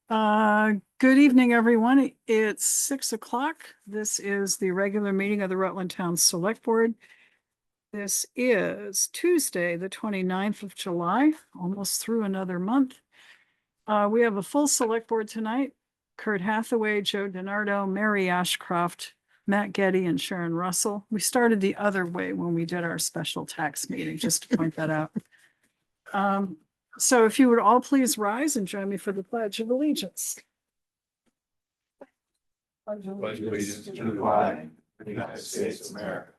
Good evening, everyone. It's 6 o'clock. This is the regular meeting of the Rutland Town Select Board. This is Tuesday, the 29th of July, almost through another month. We have a full select board tonight. Kurt Hathaway, Joe Denardo, Mary Ashcroft, Matt Getty, and Sharon Russell. We started the other way when we did our special tax meeting, just to point that out. So if you would all please rise and join me for the Pledge of Allegiance. Pledge allegiance to the flag of the United States of America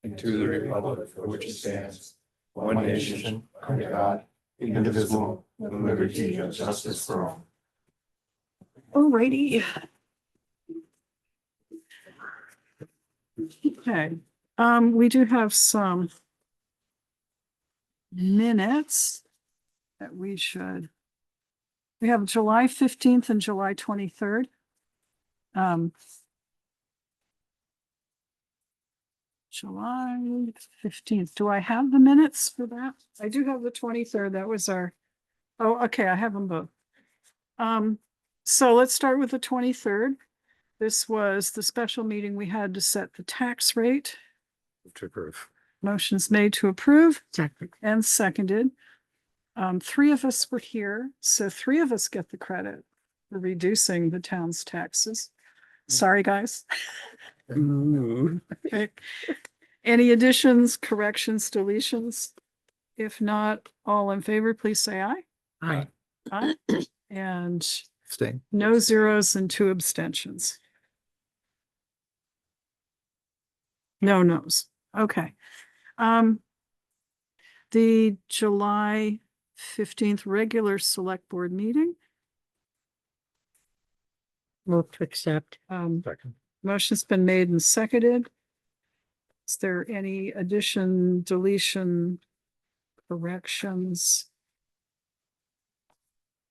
and to the republic for which it stands, one nation, under God, indivisible, with liberty and justice for all. Alrighty. Okay, we do have some minutes that we have July 15th and July 23rd. July 15th. Do I have the minutes for that? I do have the 23rd. That was oh, okay. I have them both. So let's start with the 23rd. This was the special meeting we had to set the tax rate. To approve. Motion's made to approve. Second. And seconded. Three of us were here, so three of us get the credit for reducing the town's taxes. Sorry, guys. Okay. Any additions, corrections, deletions? If not, all in favor, please say aye. Aye. Aye. And Stay. no zeros and 2 abstentions. No nos. Okay. The July 15th regular select board meeting. Move to accept. Second. Motion's been made and seconded. Is there any addition, deletion, corrections?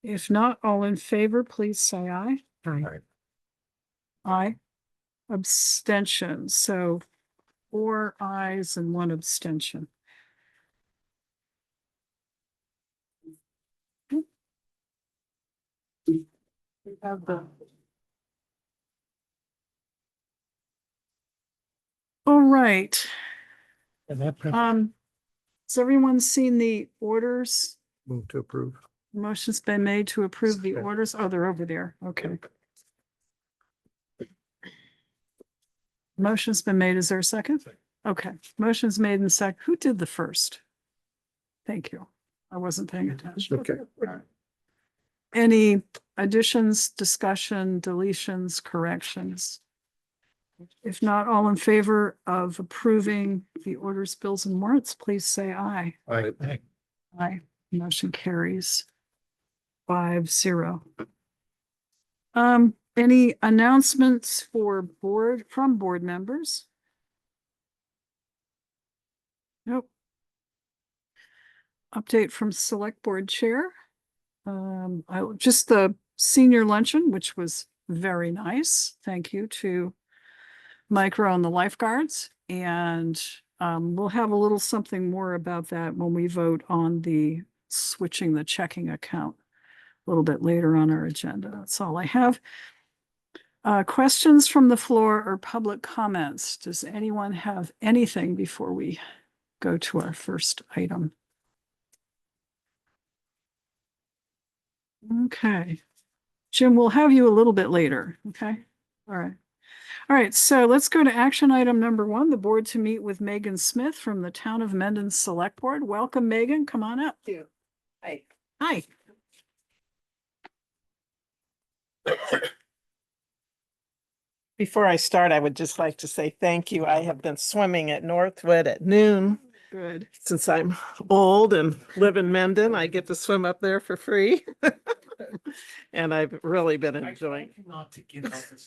If not, all in favor, please say aye. Aye. Aye. Abstention. So 4 ayes and 1 abstention. We have the. All right. Has everyone seen the orders? Move to approve. Motion's been made to approve the orders. Oh, they're over there. Okay. Motion's been made. Is there a second? Okay. Motion's made and second. Who did the first? Thank you. I wasn't paying attention. Okay. All right. Any additions, discussion, deletions, corrections? If not, all in favor of approving the orders, bills, and warrants, please say aye. Aye. Aye. Motion carries 5-0. Any announcements from board members? Nope. Update from Select Board Chair. Just the senior luncheon, which was very nice. Thank you to Micro and the lifeguards. And we'll have a little something more about that when we vote on the switching the checking account a little bit later on our agenda. That's all I have. Questions from the floor or public comments? Does anyone have anything before we go to our first item? Okay. Jim, we'll have you a little bit later. Okay. All right. All right. So let's go to action item number 1, the board to meet with Megan Smith from the Town of Mendon Select Board. Welcome, Megan. Come on up. Hi. Hi. Before I start, I would just like to say thank you. I have been swimming at Northwood at noon. Good. Since I'm old and live in Mendon, I get to swim up there for free. And I've really been enjoying. Not to get out the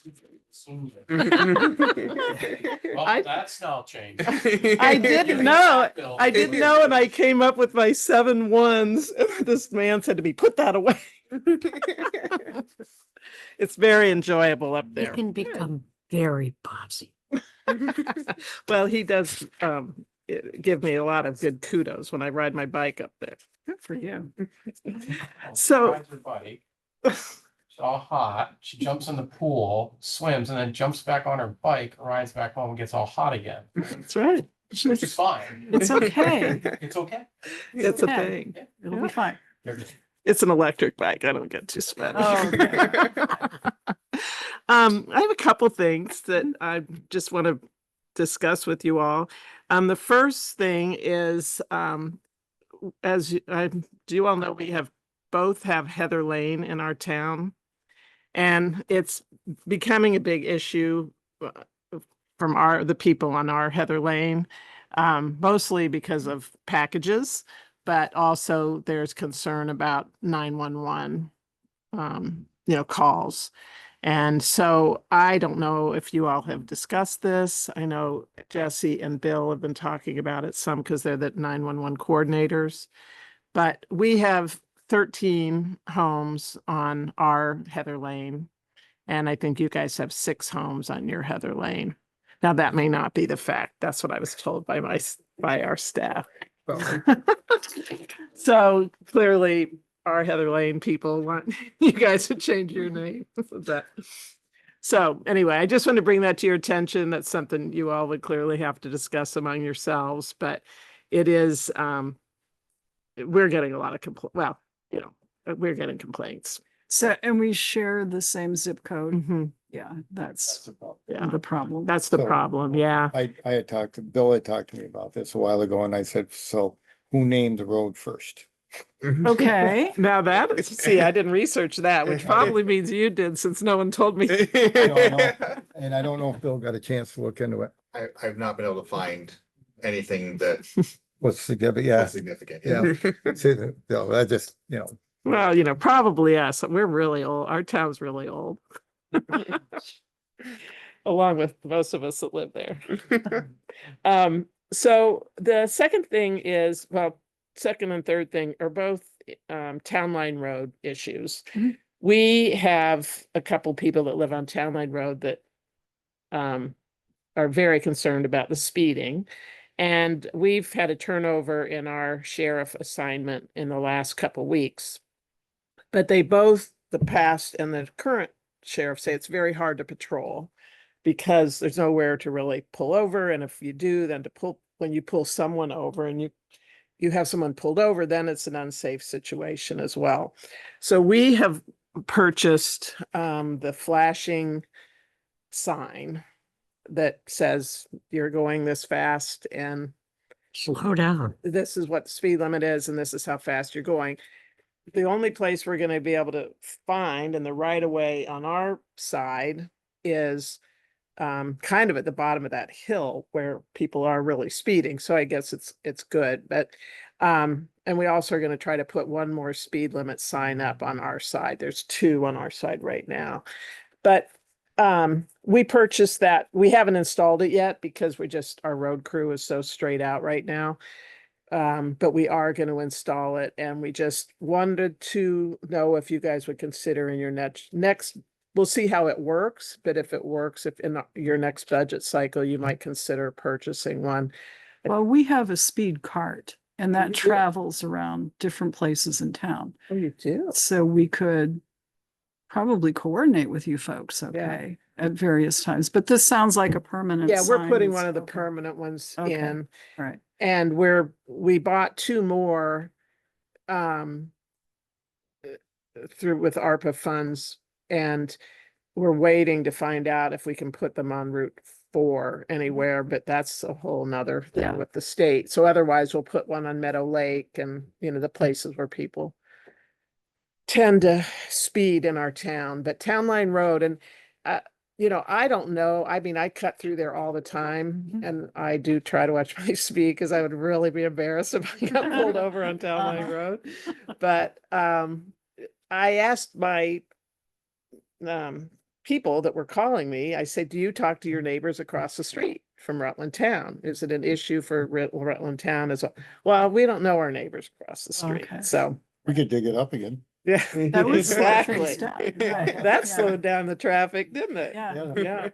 I- that's now changed. I didn't know, and I came up with my 7 ones. And this man said to me, put that away. It's very enjoyable up You there. can become very bossy. Well, he does give me a lot of good kudos when I ride my bike up there. Good for you. So- Rides her bike. She's all hot. She jumps in the pool, swims, and then jumps back on her bike, rides back home, and gets all hot again. That's right. Which is fine. It's okay. It's okay. It's a okay. thing. It'll be fine. They're just- It's an electric bike. I don't get too sweaty. Oh, I have a couple things that I just want to discuss with you all. The first thing is, do you all know, we both have Heather Lane in our town. And it's becoming a big issue from the people on our Heather Lane, mostly because of packages, but also there's concern about 911, calls. And so I don't know if you all have discussed this. I know Jesse and Bill have been talking about it some because they're the 911 coordinators. But we have 13 homes on our Heather Lane. And I think you guys have 6 homes on your Heather Lane. Now, that may not be the fact. That's what I was told by our staff. So clearly our Heather Lane people want you guys to change your name. So anyway, I just want to bring that to your attention. That's something you all would clearly have to discuss among yourselves, but it is, we're getting a lot of we're getting complaints. So, and we share the same zip code. Mhm. Yeah, that's Yeah, the problem. that's the So- problem. Yeah. I had Bill had talked to me about this a while ago, and I said, so who named the road first? Okay. Now see, I didn't research that, which probably means you did since no one told me. And I don't know if Bill got a chance to look into it. I've not been able to find anything that What's significant? is Yeah, significant. yeah. See, no, that just, Well, probably us. We're really old. Our town's really old. Along with most of us that live there. So the second thing is, second and third thing are both Town Line Road issues. Mhm. We have a couple people that live on Town Line Road that are very concerned about the speeding. And we've had a turnover in our sheriff assignment in the last couple weeks. But they both, the past and the current sheriff, say it's very hard to patrol because there's nowhere to really pull over. And if you do, then when you pull someone over and you have someone pulled over, then it's an unsafe situation as well. So we have purchased the flashing sign that says you're going this fast and Slow down. this is what the speed limit is and this is how fast you're going. The only place we're going to be able to find in the right of way on our side is kind of at the bottom of that hill where people are really speeding. So I guess it's good. But and we also are going to try to put one more speed limit sign up on our side. There's 2 on our side right now. But we purchased that. We haven't installed it yet because our road crew is so straight out right now. But we are going to install it, and we just wanted to know if you guys would consider in your next, we'll see how it works, but if it works, if in your next budget cycle, you might consider purchasing one. Well, we have a speed cart and You that do? travels around different places in town. Oh, you do? So we could probably coordinate with you folks, okay, at various times. But this sounds like a permanent Yeah, we're sign putting is- one of the okay, permanent ones Okay. in. Right. And we bought 2 more through with ARPA funds, and we're waiting to find out if we can put them on Route 4 anywhere, but that's a whole nother thing Yeah. with the state. So otherwise we'll put one on Meadow Lake and, the places where people tend to speed in our town, but Town Line Road, and I don't know. I mean, I cut through there all the time, Mhm. and I do try to watch my speed because I would really be embarrassed if I got pulled over on Town Line Uh-huh. Road. But I asked my people that were calling me, I said, do you talk to your neighbors across the street from Rutland Town? Is it an issue for Rutland Town as well? We don't know our neighbors across the street, Okay. so. we could dig it up again. Yeah, That would slow things exactly. down, right, That yeah. slowed down the traffic, didn't it? Yeah. Yeah.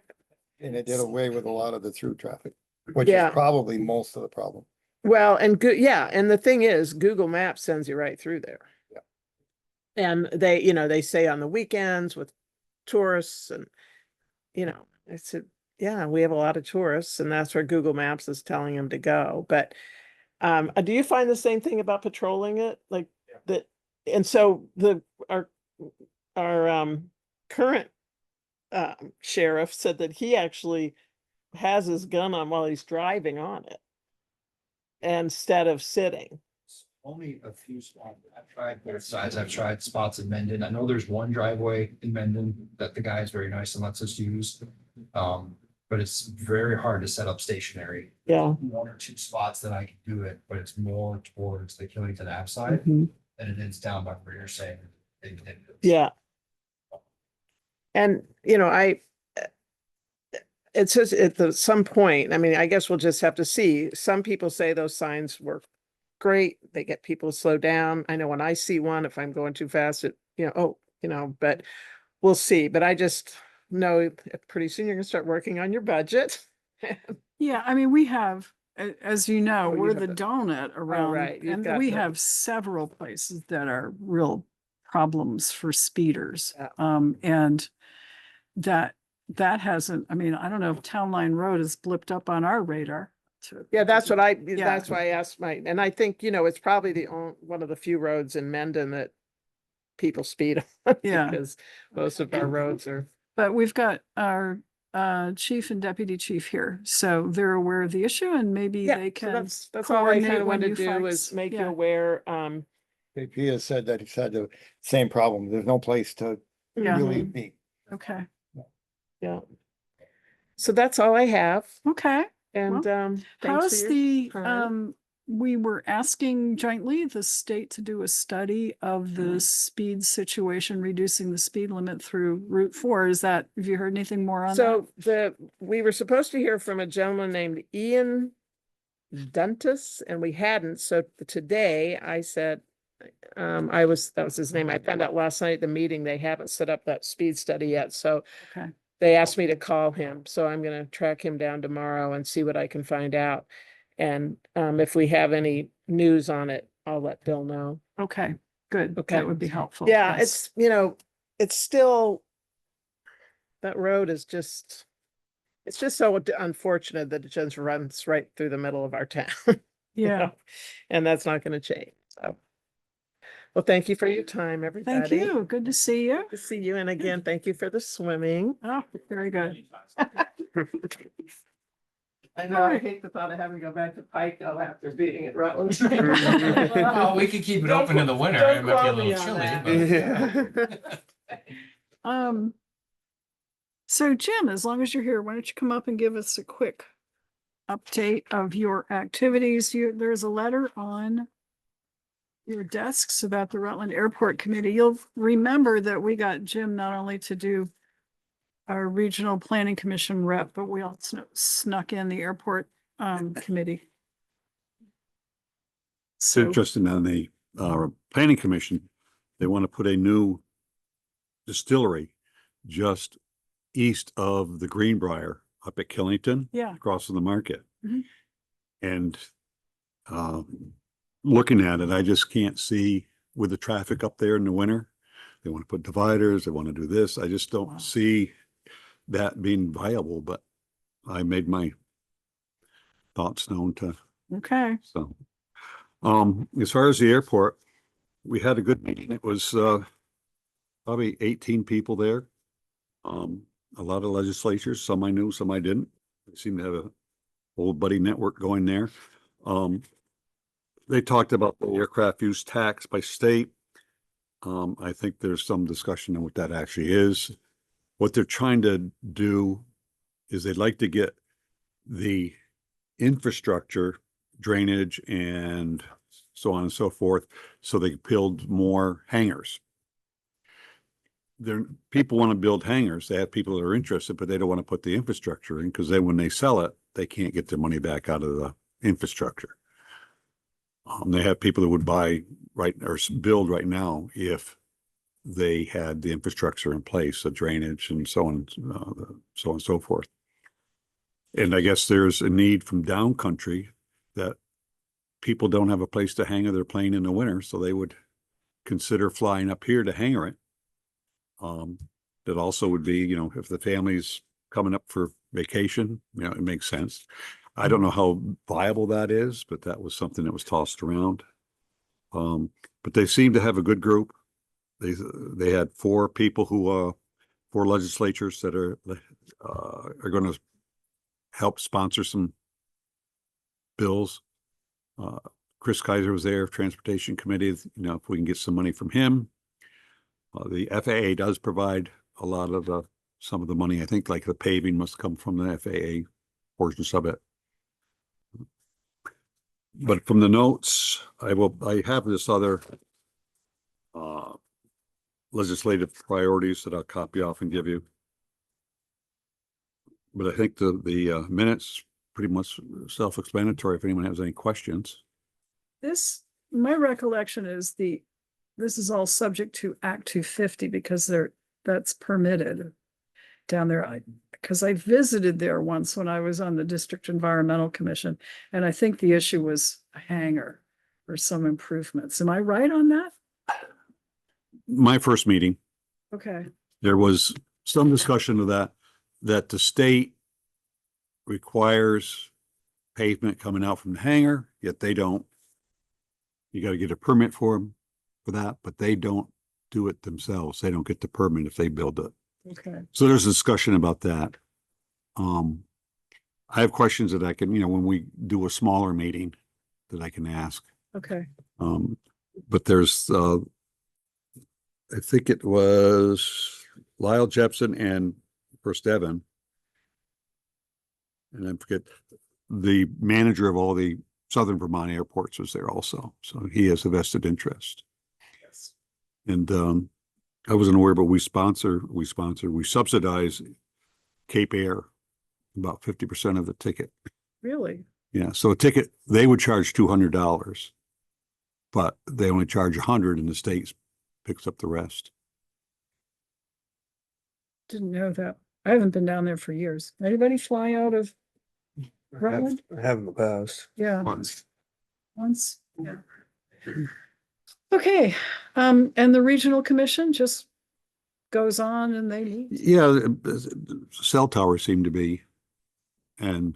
And it did away with a lot of the through traffic, which is Yeah. probably most of the problem. Well, and and the thing is, Google Maps sends you right through there. And they, they say on the weekends with tourists and, I said, yeah, we have a lot of tourists and that's where Google Maps is telling them to go. But do you find the same thing about patrolling it? Like that? And so our current sheriff said that he actually has his gun on while he's driving on it instead of sitting. Only a few spots. I've tried both sides. I've tried spots in Mendon. I know there's one driveway in Mendon that the guy is very nice and lets us use. But it's very hard to set up stationary. Yeah. One or two spots that I can do it, but it's more towards the Killington Ave side Mhm. than it is down by where you're saying. Yeah. And, it says at some point, I mean, I guess we'll just have to see. Some people say those signs work great. They get people to slow down. I know when I see one, if I'm going too fast, but we'll see. But I just know pretty soon you're gonna start working on your budget. Yeah, I mean, we have, as you know, Oh, you we're have the the- donut around, right, you've and got we the- have several places that are real problems for speeders. Yeah. And that hasn't, I mean, I don't know if Town Line Road has blipped up on our radar. Yeah, that's Yeah. why I asked and I think, it's probably one of the few roads in Mendon that people speed on. Yeah. Because most of our roads are. But we've got our chief and deputy chief here, so they're aware of the issue and maybe they So can. that's all I kind coordinate of when wanted to you do folks- is make you yeah. aware, He has said that he's had the same problem. There's no place to Yeah. really be. Okay, yeah. So that's all I have. okay. And thanks How's for your the, time. we were asking jointly the state to do a study of the speed situation, reducing the speed limit through Route 4. Have you heard anything more on that? So we were supposed to hear from a gentleman named Ian Duntus, and we hadn't. So today I said, that was his name. I found out last night at the meeting, they haven't set up that speed study yet. So Okay, they asked me to call him, so I'm gonna track him down tomorrow and see what I can find out. And if we have any news on it, I'll let Bill know. okay, good. Okay. That would be helpful. Yeah, yes. it's still, that road is just, it's just so unfortunate that it just runs right through the middle of our town. you Yeah, know, And that's not gonna change, so. Well, thank you for your time, everybody. thank you. Good to see you. Good to see you, and again, thank you for the swimming. Oh, very good. I know, I hate the thought of having to go back to Pikeville after being at Rutland. Well, we could keep it open in the winter. Don't It might be a quote me little on chilly, that. but. So Jim, as long as you're here, why don't you come up and give us a quick update of your activities? There's a letter on your desks about the Rutland Airport Committee. You'll remember that we got Jim not only to do our Regional Planning Commission rep, but we also snuck in the airport committee. It's So, interesting on the planning commission, they want to put a new distillery just east of the Greenbrier up at Killington, yeah, across from the market. Mhm. And looking at it, I just can't see with the traffic up there in the winter. They want to put dividers, they want to do this. I just Wow. don't see that being viable, but I made my thoughts known to, okay, so. As far as the airport, we had a good meeting. It was probably 18 people there. A lot of legislatures, some I knew, some I didn't. They seem to have a old buddy network going there. They talked about the aircraft use tax by state. I think there's some discussion on what that actually is. What they're trying to do is they'd like to get the infrastructure, drainage and so on and so forth, so they can build more hangars. People want to build hangars. They have people that are interested, but they don't want to put the infrastructure in, because then when they sell it, they can't get their money back out of the infrastructure. They have people that would buy build right now if they had the infrastructure in place, the drainage and so on and so forth. And I guess there's a need from down country that people don't have a place to hang their plane in the winter, so they would consider flying up here to hangar it. That also would be, you know, if the family's coming up for vacation, you know, it makes sense. I don't know how viable that is, but that was something that was tossed around. But they seem to have a good group. They had four people who, four legislatures that are going to help sponsor some bills. Chris Kaiser was there, Transportation Committee, you know, if we can get some money from him. The FAA does provide a lot of some of the money. I think like the paving must come from the FAA portions of it. But from the notes, I have this other legislative priorities that I'll copy off and give you. But I think the minutes pretty much self-explanatory if anyone has any questions. My recollection is this is all subject to Act 250 because that's permitted down there. Because I visited there once when I was on the District Environmental Commission, and I think the issue was a hangar or some improvements. Am I right on that? My first meeting, Okay, there was some discussion of that the state requires pavement coming out from the hangar, yet they don't. You got to get a permit for that, but they don't do it themselves. They don't get the permit if they build it. okay. So there's a discussion about that. I have questions that I can, you know, when we do a smaller meeting that I can ask. Okay, But there's, I think it was Lyle Jepson and First Evan. And I forget, the manager of all the Southern Vermont airports was there also. So he has a vested interest. yes. And I wasn't aware, but we subsidize Cape Air about 50% of the ticket. Really? Yeah, so a ticket, they would charge $200, but they only charge $100 and the state picks up the rest. Didn't know that. I haven't been down there for years. Anybody fly out of Rutland? I have in the past. Yeah, Once. yeah. Okay, and the regional commission just goes on and they meet? Yeah, cell towers seem to be. And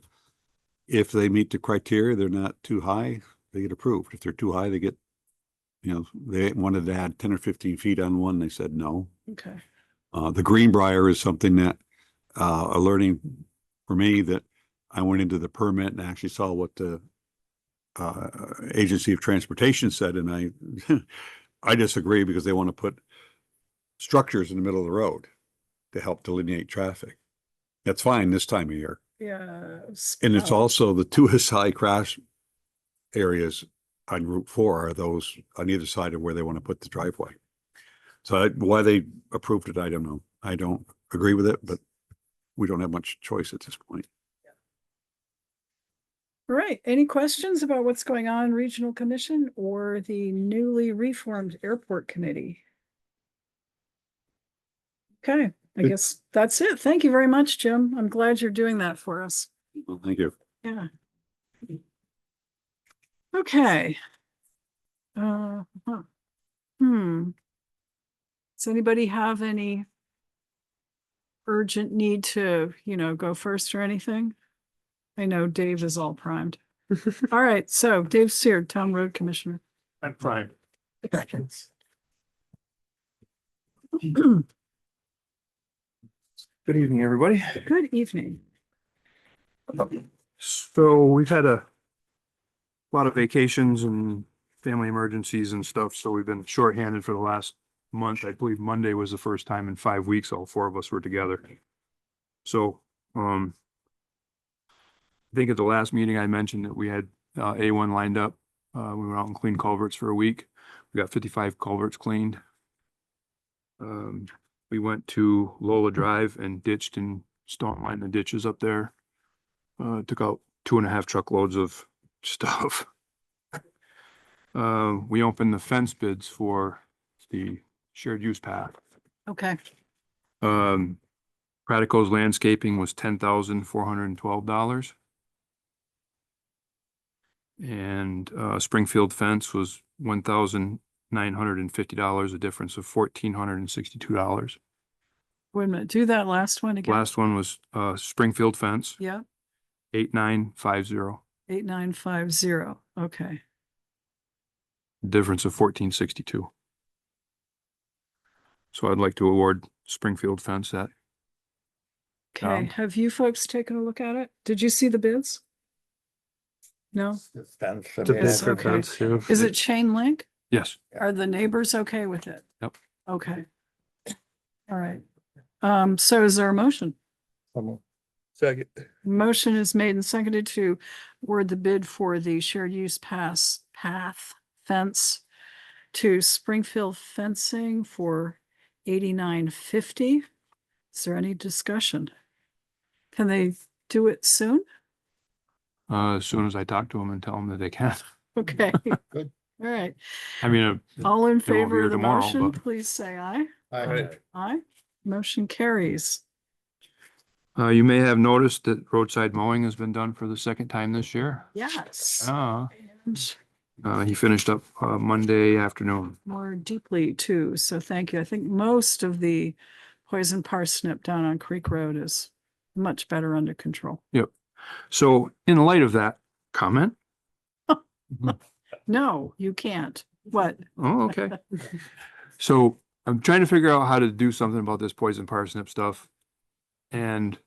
if they meet the criteria, they're not too high, they get approved. If they're too high, they get, you know, they wanted to add 10 or 15 feet on one, they said no. Okay, The Greenbrier is something that, a learning for me that I went into the permit and actually saw what the Agency of Transportation said, and I disagree because they want to put structures in the middle of the road to help delineate traffic. That's fine this time of year. yeah. And it's also the two high crash areas on Route 4 are those on either side of where they want to put the driveway. So why they approved it, I don't know. I don't agree with it, but we don't have much choice at this point. All right, any questions about what's going on in Regional Commission or the newly reformed Airport Committee? Okay, I Good. guess that's it. Thank you very much, Jim. I'm glad you're doing that for us. Well, thank you. Yeah. Okay. Does anybody have any urgent need to, go first or anything? I know Dave is all primed. All right, so Dave Sears, Town Road Commissioner. I'm fine. Good evening, everybody. Good evening. So we've had a lot of vacations and family emergencies and stuff, so we've been shorthanded for the last month. I believe Monday was the first time in 5 weeks all four of us were together. So, I think at the last meeting I mentioned that we had A1 lined up. We went out and cleaned culverts for a week. We got 55 culverts cleaned. We went to Lola Drive and ditched and stone lined the ditches up there. Took out 2.5 truckloads of stuff. We opened the fence bids for the shared use path. Okay. Pratico's landscaping was $10,412. And Springfield fence was $1,089. $950, a difference of $1,462. Wait a minute, do that last one again. Last one was Springfield fence, Yeah, 8950, 8950. Okay. difference of 1462. So I'd like to award Springfield fence that. Okay, have you folks taken a look at it? Did you see the bids? No? It's been for It's bids. okay. Is it chain link? Yes. Are the neighbors okay with it? Yep. Okay. All right. So is there a motion? Second. Motion is made and seconded to award the bid for the shared use path fence to Springfield Fencing for $89.50. Is there any discussion? Can they do it soon? As soon as I talk to them and tell them that they can. Okay. Good. All right. I mean, All in They won't be favor here of the tomorrow, motion, but- please say aye. I- Aye. Motion carries. you may have noticed that roadside mowing has been done for the second time this year. Yes. He finished up Monday afternoon. More deeply too. So thank you. I think most of the poison parsnip down on Creek Road is much better under control. So in light of that comment, No, you can't. What? oh, okay. So I'm trying to figure out how to do something about this poison parsnip stuff. And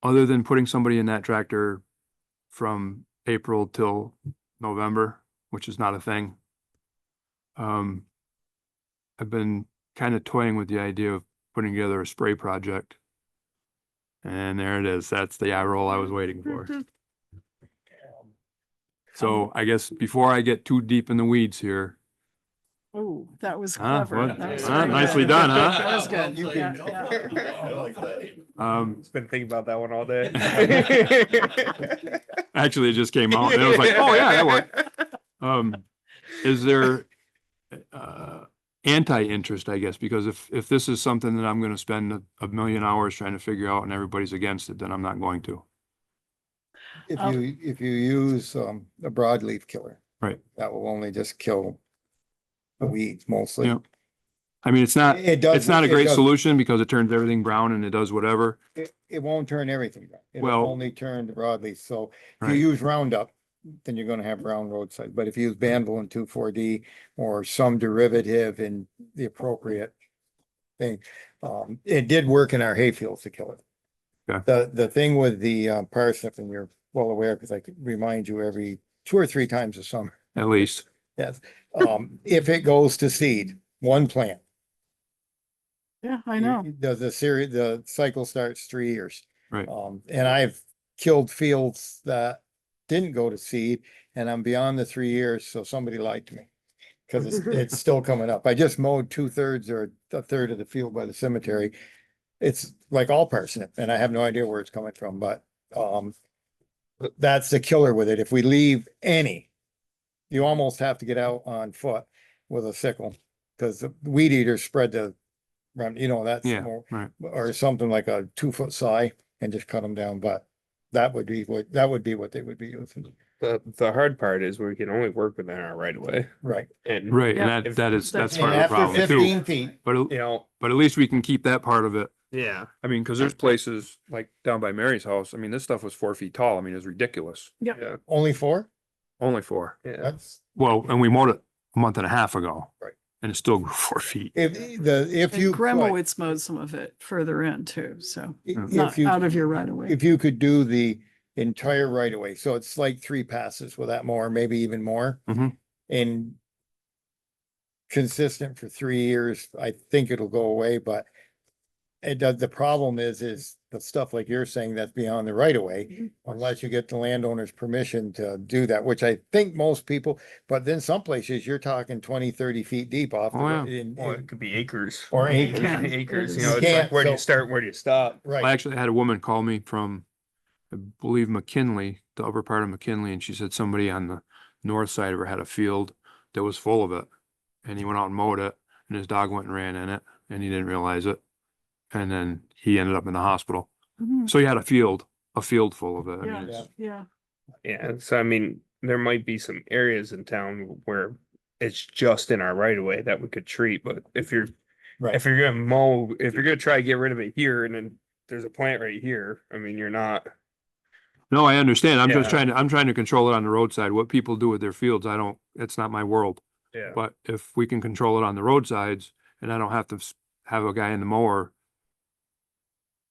other than putting somebody in that tractor from April till November, which is not a thing. I've been kind of toying with the idea of putting together a spray project. And there it is. That's the eye roll I was waiting for. So I guess before I get too deep in the weeds here, Oh, that was Huh? clever. What? That was Huh? very Nicely good. done, huh? That was good. You Yeah, can- yeah. I like that. Been thinking about that one all day. actually it just came out and it was like, oh yeah, that worked. Is there anti-interest, I guess, because if this is something that I'm gonna spend a million hours trying to figure out and everybody's against it, then I'm not going to. If you use a broadleaf killer. Right. That will only just kill the weeds mostly. Yeah. I mean, it's not It a great does- solution because it turns everything brown and it does whatever. It won't turn everything brown. It'll Well- only turn the broadleaf. So if you Right. use Roundup, then you're gonna have brown roadside. But if you use Banville 2,4-D or some derivative in the appropriate thing, it did work in our hayfields to kill it. Okay. The thing with the parsnip, and you're well aware, because I could remind you every 2 or 3 times a summer. At least. Yes, if it goes to seed, one plant. Yeah, I know. The cycle starts 3 years. Right. And I've killed fields that didn't go to seed, and I'm beyond the 3 years, so somebody lied to me. Cause it's still coming up. I just mowed 2/3 or a third of the field by the cemetery. It's like all parsnip, and I have no idea where it's coming from, but, that's the killer with it. If we leave any, you almost have to get out on foot with a sickle, cause the weed eaters spread the, that's Yeah, more, right. or something like a 2-foot side and just cut them down, but that would be what they would be using. The hard part is we can only work within our right of way. Right. And, Right, Yeah. and that's That's part And of the after problem too. 15 feet, But, you know, but at least we can keep that part of it. yeah. I mean, cause there's places like down by Mary's house. I mean, this stuff was 4 feet tall. I mean, it's ridiculous. Yeah. only 4? Only 4. Yeah. That's, Well, and we mowed it a month and a half ago. Right. And it still grew 4 feet. if And you. could- Gremowitz mowed some of it further in too, so If not you, out of your right of way. if you could do the entire right of way, so it's like 3 passes with that mower, maybe even more. Mhm. And consistent for 3 years, I think it'll go away, but it does, the problem is the stuff like you're saying that's beyond the right of way, Mhm. unless you get the landowner's permission to do that, which I think most people, but then some places you're talking 20-30 feet deep off. the Oh, yeah. road in- Or it could be acres. Or acres. can. Acres, you It know, is. it's like, Can't, where do you so- start, where do you stop? I Right, actually had a woman call me from, I believe McKinley, the upper part of McKinley, and she said somebody on the north side of her had a field that was full of it. And he went out and mowed it, and his dog went and ran in it, and he didn't realize it. And then he ended up in the hospital. Mhm. So he had a field full of it. I Yeah. mean, it's, Yeah, Yeah, so I mean, there might be some areas in town where it's just in our right of way that we could treat, but if you're Right. if you're gonna mow, if you're gonna try to get rid of it here and then there's a plant right here, I mean, you're not. No, I understand. Yeah. I'm trying to control it on the roadside. What people do with their fields, it's not my world. Yeah. But if we can control it on the roadsides and I don't have to have a guy in the mower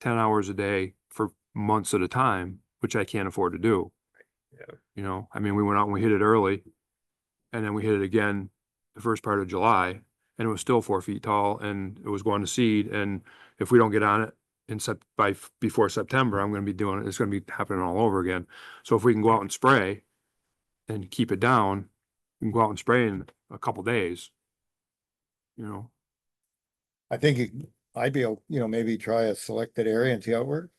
10 hours a day for months at a time, which I can't afford to do. Yeah. You know, I mean, we went out and we hit it early and then we hit it again the first part of July and it was still 4 feet tall and it was going to seed. And if we don't get on it before September, I'm going to be doing it. It's going to be happening all over again. So if we can go out and spray and keep it down, we can go out and spray in a couple days. You know, I think I'd be, maybe try a selected area and see how it works.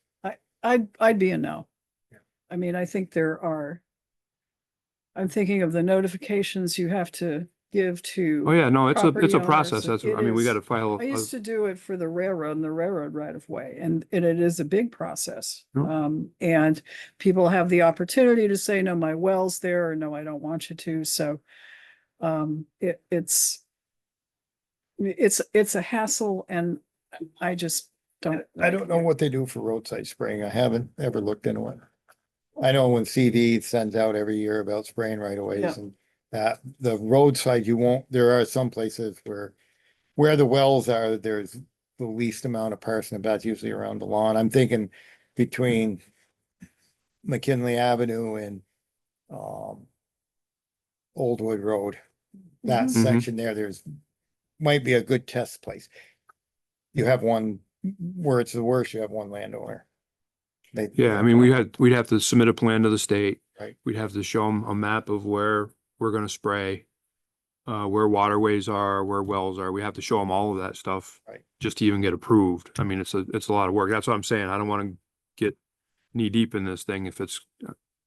I'd be a no. I mean, I think I'm thinking of the notifications you have to give to. oh yeah, no, it's a property process. owners. That's, I mean, we It got to is. file. I used to do it for the railroad and the railroad right of way, and it is a big process. Yeah. And people have the opportunity to say, no, my well's there, or no, I don't want you to, so. It's a hassle and I just don't. I don't know what they do for roadside spraying. I haven't ever looked into it. I know when CD sends out every year about spraying right of ways Yeah. and that the roadside, there are some places where the wells are, there's the least amount of parsnip. That's usually around the lawn. I'm thinking between McKinley Avenue and Oldwood Road. That Mhm. section there's might be a good test place. You have one where it's the worst, you have one landowner. Yeah, I mean, we'd have to submit a plan to the state. Right. We'd have to show them a map of where we're gonna spray, where waterways are, where wells are. We have to show them all of that stuff. Right. Just to even get approved. I mean, it's a lot of work. That's what I'm saying. I don't want to get knee deep in this thing if it's,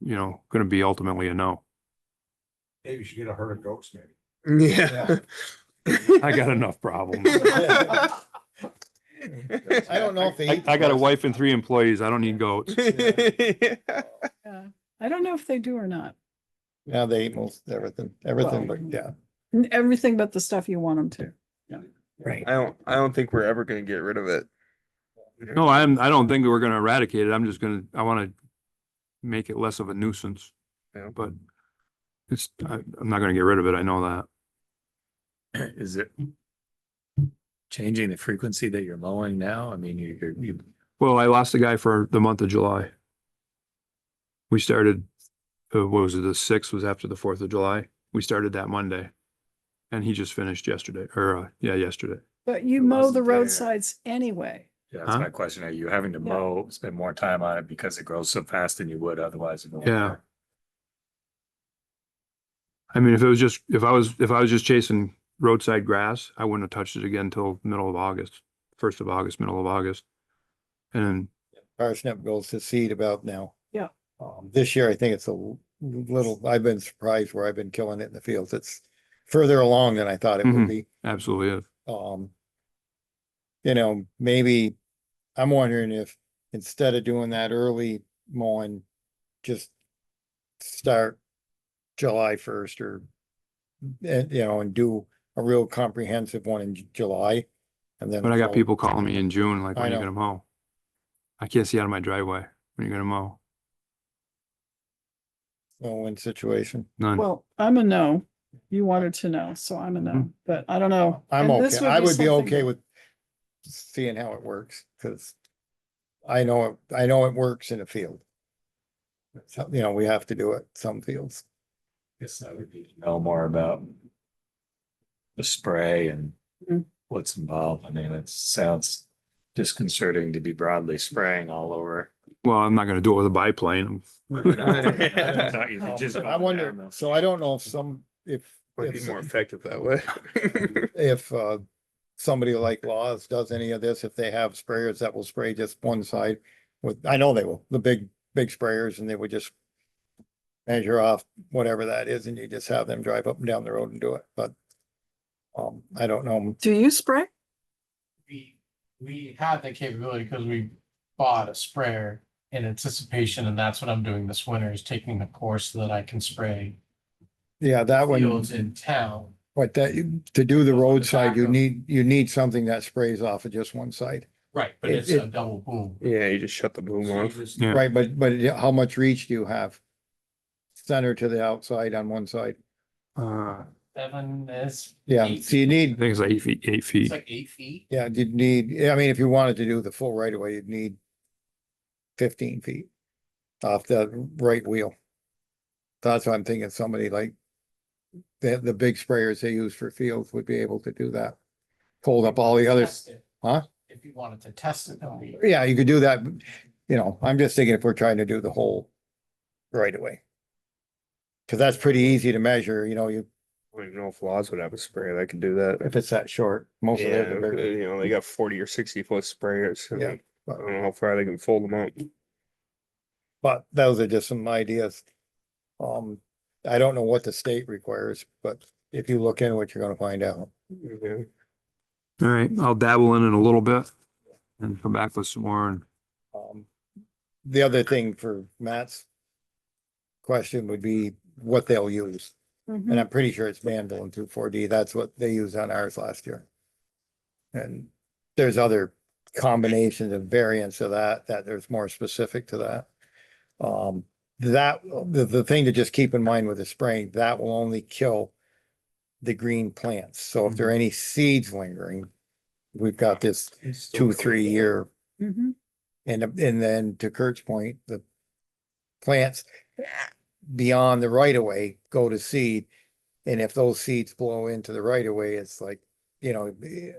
gonna be ultimately a no. Maybe you should get a herd of goats, maybe. Yeah. I got enough problems. I don't know if they. I got a wife and 3 employees. I don't need goats. Yeah. I don't know if they do or not. Yeah, they eat most everything, but yeah. Everything but the stuff you want them to. Right. I don't think we're ever gonna get rid of it. No, I don't think that we're gonna eradicate it. I want to make it less of a nuisance. Yeah. But I'm not gonna get rid of it. I know that. Is it changing the frequency that you're mowing now? I mean, you Well, I lost a guy for the month of July. We started, what was it, the 6th was after the 4th of July. We started that Monday. And he just finished yesterday, yesterday. But you It mow the wasn't there. roadsides anyway. yeah, that's Huh? my question. Are you having to Yeah. mow, spend more time on it because it grows so fast than you would otherwise? Yeah. I mean, if I was just chasing roadside grass, I wouldn't have touched it again until middle of August, 1st of August, middle of August. And Parsnip goes to seed about now. Yeah. This year, I think it's a little, I've been surprised where I've been killing it in the fields. It's further along than I thought it would Mhm. be. absolutely is. Maybe I'm wondering if instead of doing that early mowing, just start July 1st or, and do a real comprehensive one in July. And then. But I got people calling me in June, like, when I are you know. gonna mow? I can't see out of my driveway. When are you gonna mow? No-win situation. None. Well, I'm a no. You wanted to know, so I'm a no, Mhm. but I don't know. I'm And this okay. I would be something okay that- with seeing how it works, because I know it works in a field. So, we have to do it, some fields. Guess I would need to know more about the spray and Mhm. what's involved. I mean, it sounds disconcerting to be broadly spraying all over. Well, I'm not gonna do it with a biplane. I thought you could just go I wonder, down the- so I don't know if Might be more effective that way. if somebody like Laws does any of this, if they have sprayers that will spray just one side with, I know they will, the big sprayers, and they would just measure off whatever that is, and you just have them drive up and down the road and do it, but I don't know. Do you spray? We had the capability because we bought a sprayer in anticipation, and that's what I'm doing this winter, is taking the course so that I can spray Yeah, that one, fields in town. But that, to do the Goes on the roadside, back of- you need something that sprays off of just one side. Right, but It- it's a it- double boom. Yeah, you just shut the boom So you off. just- Yeah. Right, but how much reach do you have? Center to the outside on one side. I 7 is. Yeah, 8 so you need, think it's like 8 feet, 8 It's feet. like 8 feet. yeah, you'd need, I mean, if you wanted to do the full right of way, you'd need 15 feet off the right wheel. That's what I'm thinking, somebody like the big sprayers they use for fields would be able to do that. Hold up all the others, Test it. huh? If you wanted to test it, that'd be. Yeah, you could do that, you know, I'm just thinking if we're trying to do the whole right away. Cause that's pretty easy to measure, you know, I don't even know if Laws would have a sprayer that could do that. if it's that short, most of Yeah, it. are bigger. you know, they got 40 or 60-foot sprayers. I Yeah, mean, I don't know how far they can fold them up. But those are just some ideas. I don't know what the state requires, but if you look into it, you're gonna find out. Yeah. All right, I'll dabble in it a little bit and come back with some more and Um, the other thing for Matt's question would be what they'll use. And I'm pretty sure it's Manville and 2,4-D. That's what they used on ours last year. And there's other combinations and variants of that there's more specific to that. The thing to just keep in mind with the spraying, that will only kill the green plants. So if there are any seeds lingering, we've got this 2-3 year. Mhm. And then to Kurt's point, the plants beyond the right of way go to seed. And if those seeds blow into the right of way, it's like, you know,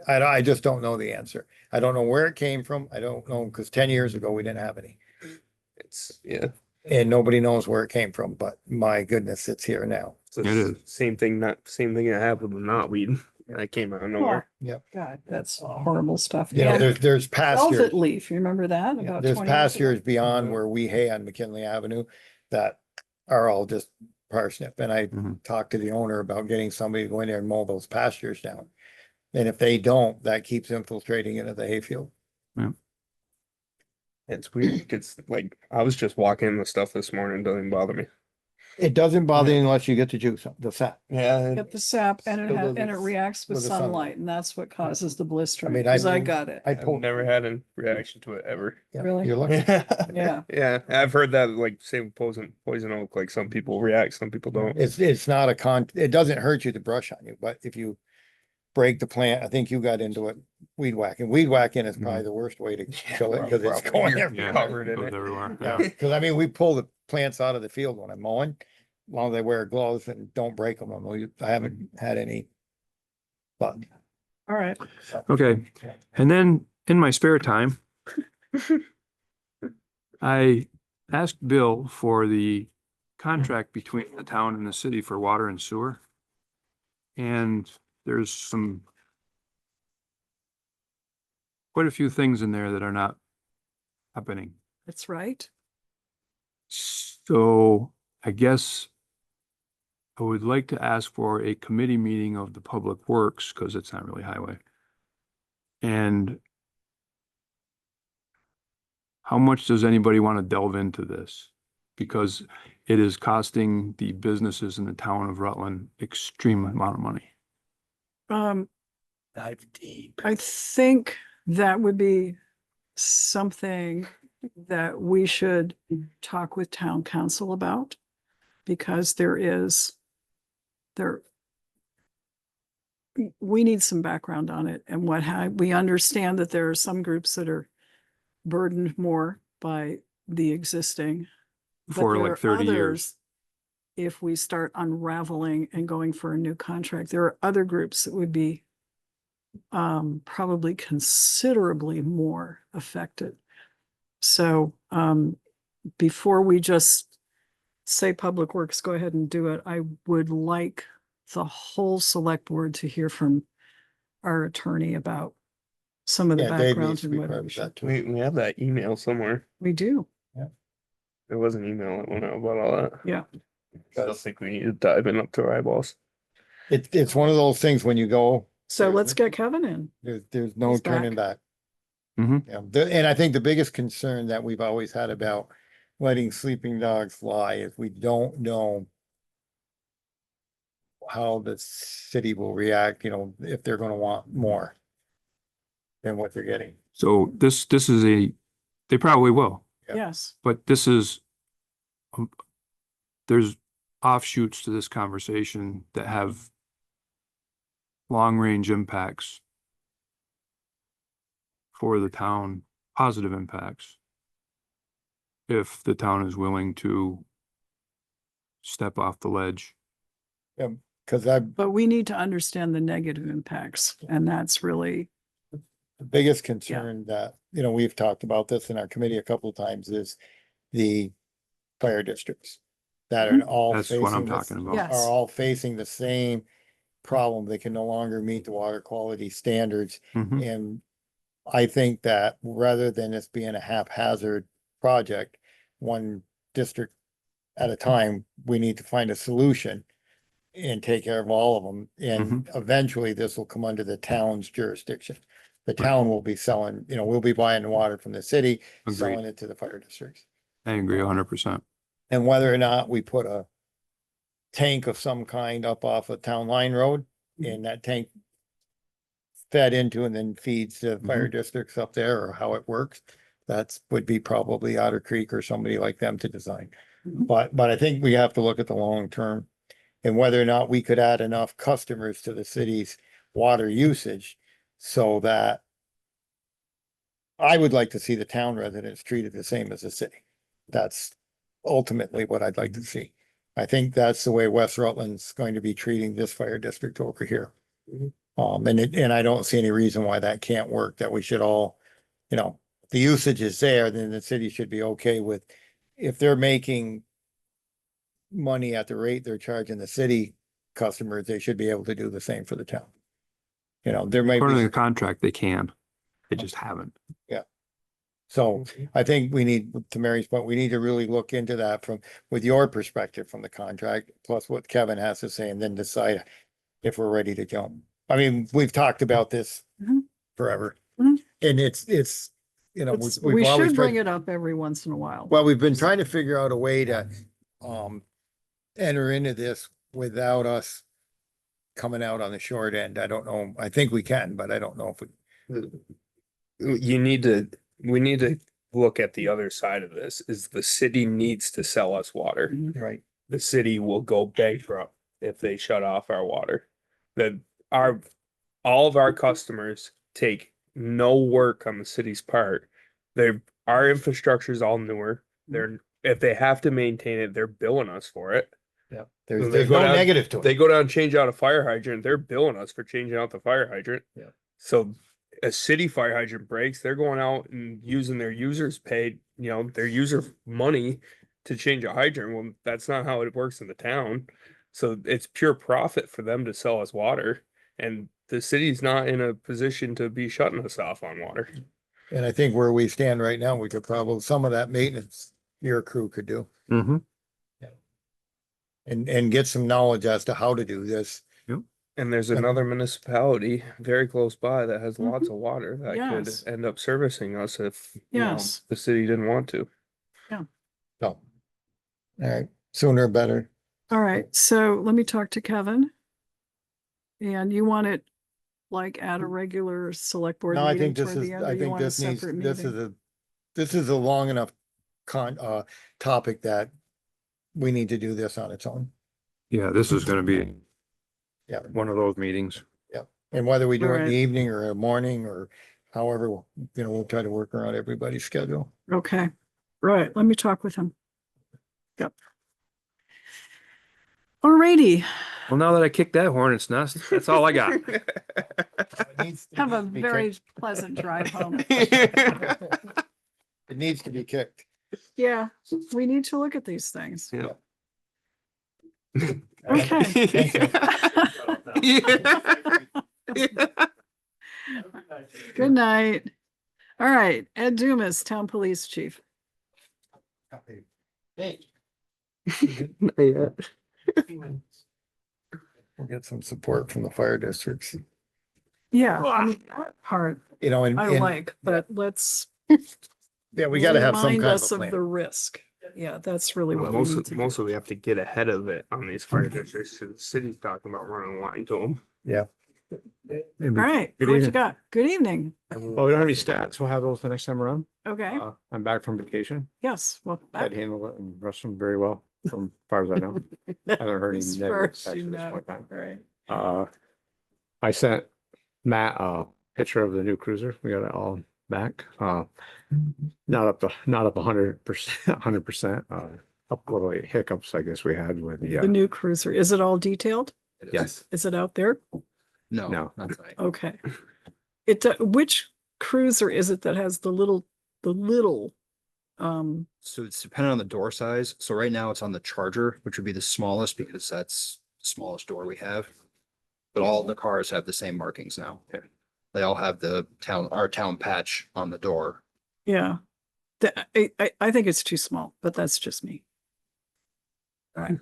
I just don't know the answer. I don't know where it came from. I don't know, because 10 years ago, we didn't have any. It's, yeah. And nobody knows where it came from, but my goodness, it's here now. It's the It is. Same thing that happened with knotweed. That came out of nowhere. God, that's horrible stuff. You know, Yeah. there's pastures, Velvet leaf, you remember that? About there's 20 years ago? pastures beyond where we hay on McKinley Avenue that are all just parsnip. And I Mhm. talked to the owner about getting somebody to go in there and mow those pastures down. And if they don't, that keeps infiltrating into the hayfield. It's weird. It's like, I was just walking in the stuff this morning. It doesn't even bother me. It doesn't bother you unless you get the juice, the sap. Yeah. Get the sap and Still and it doesn't- reacts with with the sunlight. sunlight and that's what causes the blistering. mean, Cause I I- got it. I I've pulled. never had a reaction to it ever. Yeah, Really? You're lucky. Yeah. Yeah, I've heard that, like, same with poison oak, like some people react, some people don't. It's not it doesn't hurt you to brush on you, but if you break the plant, I think you got into it, weed whacking. Weed whacking is probably the worst way to kill it because it's probably. going You're everywhere. covered in goes it. everywhere. Yeah, Yeah. because I mean, we pull the plants out of the field when I'm mowing, as long as they wear gloves and don't break them. I haven't had any. But All right. Okay, and then in my spare time, I asked Bill for the contract between the town and the city for water and sewer. And there's quite a few things in there that are not happening. That's right. So I guess I would like to ask for a committee meeting of the Public Works, because it's not really highway. And how much does anybody want to delve into this? Because it is costing the businesses in the town of Rutland extreme amount of money. Dive deep. I think that would be something that we should talk with town council about. Because we need some background on it and we understand that there are some groups that are burdened more by the existing. but For there like are 30 years. others, if we start unraveling and going for a new contract, there are other groups that would be probably considerably more affected. So before we just say Public Works, go ahead and do it, I would like the whole select board to hear from our attorney about some of the yeah, Dave background needs to and be whether part we of should. that too. We have that email somewhere. We do. There was an email that went out about all that. Yeah. I don't think we need to dive in up to our eyeballs. It's one of those things when you go, So let's get Kevin in. there's no He's turning back. Mhm. Yeah, and I think the biggest concern that we've always had about letting sleeping dogs lie is we don't know how the city will react, you know, if they're gonna want more than what they're getting. So this is they probably will, Yeah. Yes, but this is, there's offshoots to this conversation that have long-range impacts for the town, positive impacts. If the town is willing to step off the ledge. Cause I, but we need to understand the negative impacts, and that's really, the biggest concern that, you know, we've talked about this in our committee a couple of times is the fire districts that are all That's what I'm facing this, talking about. Yes. are all facing the same problem. They can no longer meet the water quality standards. Mhm. And I think that rather than this being a haphazard project, one district at a time, we need to find a solution and take care of all of them. And eventually this will come under the town's jurisdiction. The town will be selling, you know, we'll be buying the water from the city, selling Agreed. it to the fire districts. I agree 100%. And whether or not we put a tank of some kind up off of Town Line Road, and that tank fed into and then feeds the fire districts up there, or how it works, that's would be probably Otter Creek or somebody like them to design. But I think we have to look at the long term and whether or not we could add enough customers to the city's water usage so that I would like to see the town residents treated the same as the city. That's ultimately what I'd like to see. I think that's the way West Rutland's going to be treating this fire district over here. And I don't see any reason why that can't work, that we should all, you know, the usage is there, then the city should be okay with, if they're making money at the rate they're charging the city customers, they should be able to do the same for the town. You know, there may According to be, the contract, they can. They just haven't. so I think we need, to Mary's point, we need to really look into that from, with your perspective from the contract, plus what Kevin has to say, and then decide if we're ready to jump. I mean, we've talked about this Mhm. forever. Mhm. And it's, you know, it's- we've we always should tried. bring it up every once in a while. Well, we've been trying to figure out a way to, enter into this without us coming out on the short end. I don't know. I think we can, but I don't know if we, We need to look at the other side of this, is the city needs to sell us water. right? The city will go bankrupt if they shut off our water. All of our customers take no work on the city's part. Our infrastructure is all newer. If they have to maintain it, they're billing us for it. Yeah. They There's go no down- negative to They it. go down and change out a fire hydrant, they're billing us for changing out the fire hydrant. Yeah. So a city fire hydrant breaks, they're going out and using their users paid, you know, their user money to change a hydrant. Well, that's not how it works in the town. So it's pure profit for them to sell us water, and the city's not in a position to be shutting us off on water. And I think where we stand right now, we could probably, some of that maintenance your crew could do. And get some knowledge as to how to do this. And there's Yep. another municipality very close by that has lots of water that Yes. could end up servicing us if, you know, Yes. the city didn't want to. So. All right, sooner better. All right, so let me talk to Kevin. And you want it like at a regular select board No, I meeting think this toward is, the end, or I you think want a this needs, separate this meeting? is a long enough topic that we need to do this on its own. Yeah, this is gonna be Yeah. one of those meetings. And whether we do it in Alright. the evening or a morning or however, you know, we'll try to work around everybody's schedule. Okay, right, let me talk with him. Yep. Alrighty, Well, now that I kicked that hornet's nest, that's all I got. have a very pleasant drive home. It needs to be kicked. Yeah, we need to look at these things. Yeah. Okay. Good night. All right, Ed Dumas, Town Police Chief. We'll get some support from the fire districts, Yeah, I mean, that part you know, and, I and, like, but let's yeah, we gotta have some remind kind of us a of the plan. risk. Yeah, that's really what we need to do. Mostly we have to get ahead of it on these fire districts, because the city's talking about running line to them. All right, Good what you evening. got? Good evening. Well, we don't have any stats. We'll have those the next time around. Okay, I'm back from vacation. yes, well, I'd handled it and rushed them very well, from as far as I know. I haven't heard any as negative far as text you at this know, point in time. right. I sent Matt a picture of the new cruiser. We got it all back. Not up 100%, up a little hiccups, I guess we had with The new cruiser, is it all detailed? yes. Is it out there? No, No. not tonight. Okay. Which cruiser is it that has the little, So it's dependent on the door size. So right now it's on the Charger, which would be the smallest because that's the smallest door we have. But all the cars have the same markings now. They all have our town patch on the door. yeah. I think it's too small, but that's just me. All right.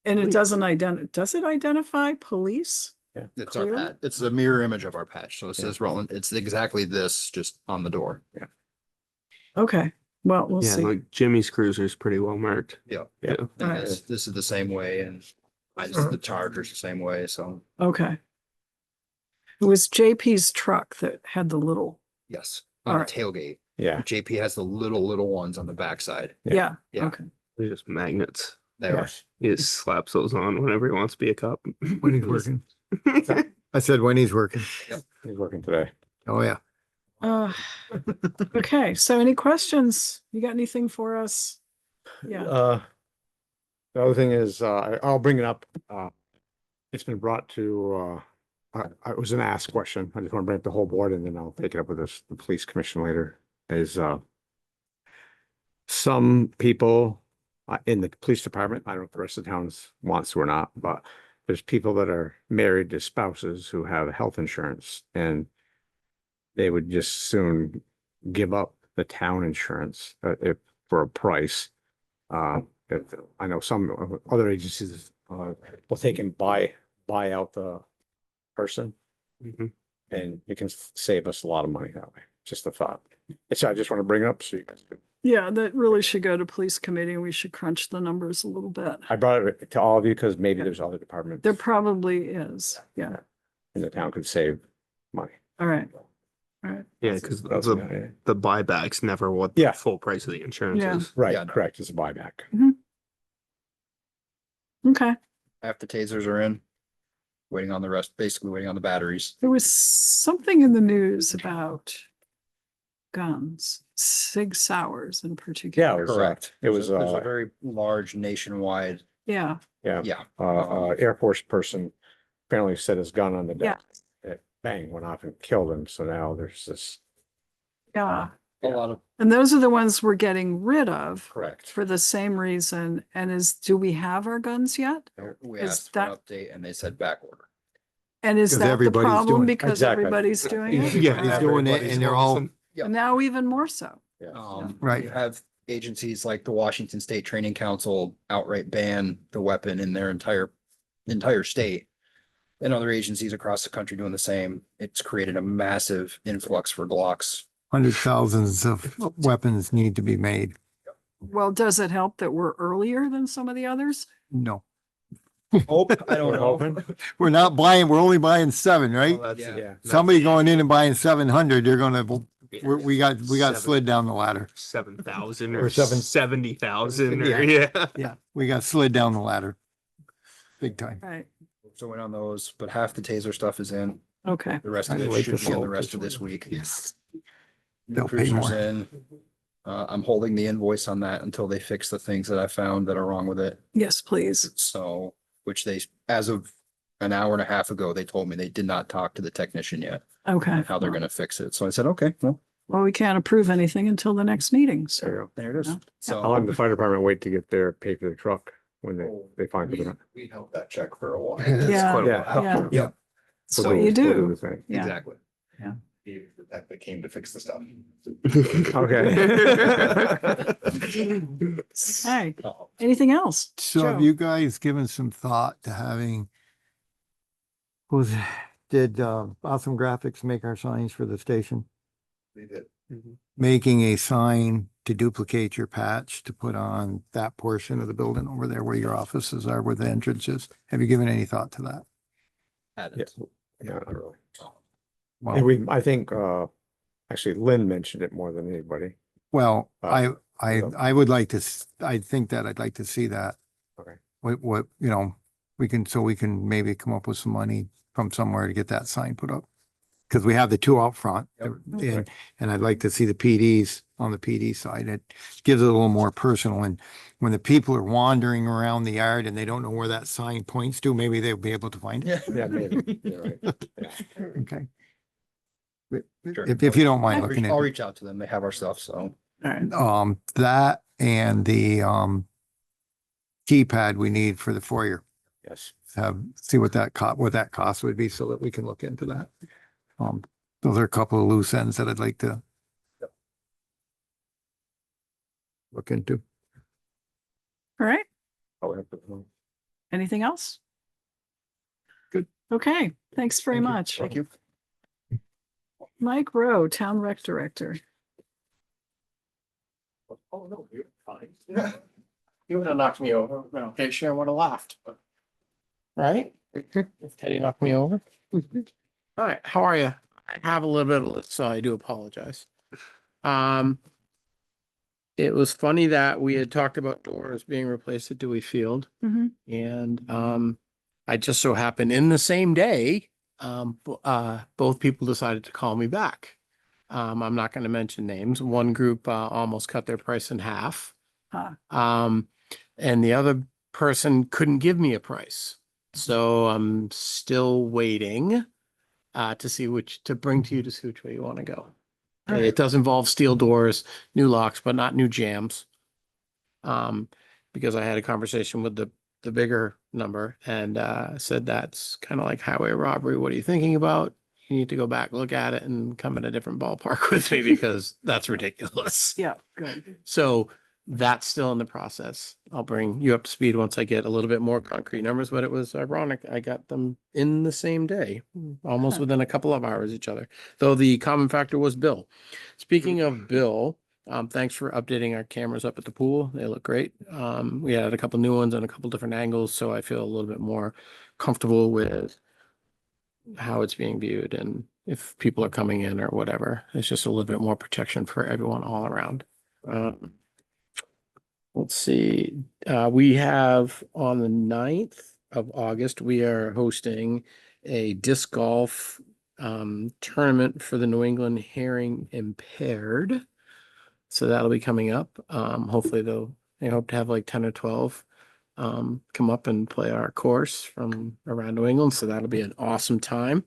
And it does it identify police? It's our Clearly? patch. It's the mirror image of our patch. So it says Rutland. It's exactly this, just on the door. Okay, well, we'll Yeah, see. like Jimmy's cruiser is pretty well marked. Yeah. Yeah. And Alright. this is the same way and the Charger's the same way. So Okay. It was JP's truck that had the little, yes, on the Alright. tailgate. Yeah. JP has the little ones on the backside. yeah, Yeah. okay. They're just magnets. They are. He just slaps those on whenever he wants to be a cop. When he's working. I said when he's working. He's working today. Oh, yeah. Okay, so any questions? You got anything for us? Yeah, The other thing is, I'll bring it up. It's been brought to, it was an ask question. I just want to bring up the whole board and then I'll take it up with the police commission later. Is, some people in the police department, I don't know if the rest of the towns wants to or not, but there's people that are married to spouses who have health insurance and they would just soon give up the town insurance if for a price. I know some other agencies will take and buy out the person Mhm. and it can save us a lot of money that way. Just a thought. So I just want to bring it up so you guys can. yeah, that really should go to police committee and we should crunch the numbers a little bit. I brought it to all of you because maybe there's other departments There probably is, yeah, in the town could save money. all right. All right, Yeah, because That's the, about it. the buyback's never what the Yeah. full price of the insurance Yeah. is. Right, Yeah. correct. It's a buyback. okay. Half the tasers are in. Waiting on the rest, basically waiting on the batteries. There was something in the news about guns, Sig Sauers in particular. Yeah, it was, Correct. it was, There's a very large nationwide, Yeah, yeah. Air Force person apparently set his gun on the deck. It bang, went off and killed him. So now there's this. yeah. A lot of, And those are the ones we're getting rid of Correct. for the same reason. And do we have our guns yet? we Is asked for an that- update and they said back order. And is Because that the everybody's doing problem it. because Exactly. everybody's doing it? Yeah. He's doing it and they're all, Yeah. And now even more so. Right. You have agencies like the Washington State Training Council outright ban the weapon in their entire state. And other agencies across the country doing the same. It's created a massive influx for Glocks. hundred thousands of weapons need to be made. Well, does it help that we're earlier than some of the others? No, Hope, I don't We're know. hoping. we're not buying, we're only buying 7, right? Well, that's- Yeah. Yeah. Somebody going in and buying 700, they're gonna, we got Seven. slid down the ladder. 7,000 Or or seven- 70,000 Yeah. or yeah. Yeah, we got slid down the ladder. Big time. Right, So went on those, but half the taser stuff is in. okay. The rest of I'd it like should to be in the vote rest this of this way. week. Yes. New They'll pay cruisers more. in. I'm holding the invoice on that until they fix the things that I found that are wrong with it. Yes, please. So, which they, as of an hour and a half ago, they told me they did not talk to the technician yet, Okay. on how they're gonna fix it. So I said, okay, well, Well, we can't approve anything until the next meeting, so. There you go. there it is. Yeah. How long So did the fire department wait to get their pay for the truck when they find we, it? we held that check for a while. Yeah, quite a Yeah. while. Yeah, Yeah. So So you do. the thing. yeah. exactly. Yeah. That came to fix the stuff. Hey, Oh, anything else? So have Joe? you guys given some thought to having, did Awesome Graphics make our signs for the station? They did. Making a sign to duplicate your patch to put on that portion of the building over there where your offices are, where the entrance is. Have you given any thought to that? Hadn't. Yeah, not really. Well, And I think, actually Lynn mentioned it more than anybody. well, yeah. I would like to, I think that I'd like to see that. Okay. What, you know, we can maybe come up with some money from somewhere to get that sign put up. Cause we have the two out front and I'd like to see the PDs on the PD side. It gives it a little more personal. And when the people are wandering around the yard and they don't know where that sign points to, maybe they'll be able to find it. Yeah, maybe. You're right. Yeah. Okay. Sure. If you don't mind looking I'll at, reach out to them. They have our stuff, so. All right. that and the, keypad we need for the foyer. Yes. See what that cost would be so that we can look into that. Those are a couple of loose ends that I'd like to look into. All right. Oh, we have to- Anything else? Good. Okay, thanks very Thank you. much. Thank you. Mike Rowe, Town Rec Director. Oh, no, you're fine. You would have knocked me over. No, okay, Sharon would have laughed, but. Right? If Teddy knocked me over. All right, how are you? I have a little bit of a list, so I do apologize. It was funny that we had talked about doors being replaced at Dewey Field. Mhm. And I just so happened in the same day, both people decided to call me back. I'm not going to mention names. One group almost cut their price in half. Huh. And the other person couldn't give me a price. So I'm still waiting to see to bring to you to see which way you want to go. All right. It does involve steel doors, new locks, but not new jams. Because I had a conversation with the bigger number and said that's kind of like highway robbery. What are you thinking about? You need to go back, look at it, and come in a different ballpark with me because that's ridiculous. Yeah, good. So that's still in the process. I'll bring you up to speed once I get a little bit more concrete numbers, but it was ironic. I got them in the same day, almost Huh. within a couple of hours each other, though the common factor was Bill. Speaking of Bill, thanks for updating our cameras up at the pool. They look great. We had a couple new ones on a couple different angles, so I feel a little bit more comfortable with how it's being viewed and if people are coming in or whatever. It's just a little bit more protection for everyone all around. Let's see, we have on the 9th of August, we are hosting a disc golf tournament for the New England Hearing Impaired. So that'll be coming up. Hopefully they hope to have like 10 or 12 come up and play our course from around New England. So that'll be an awesome time.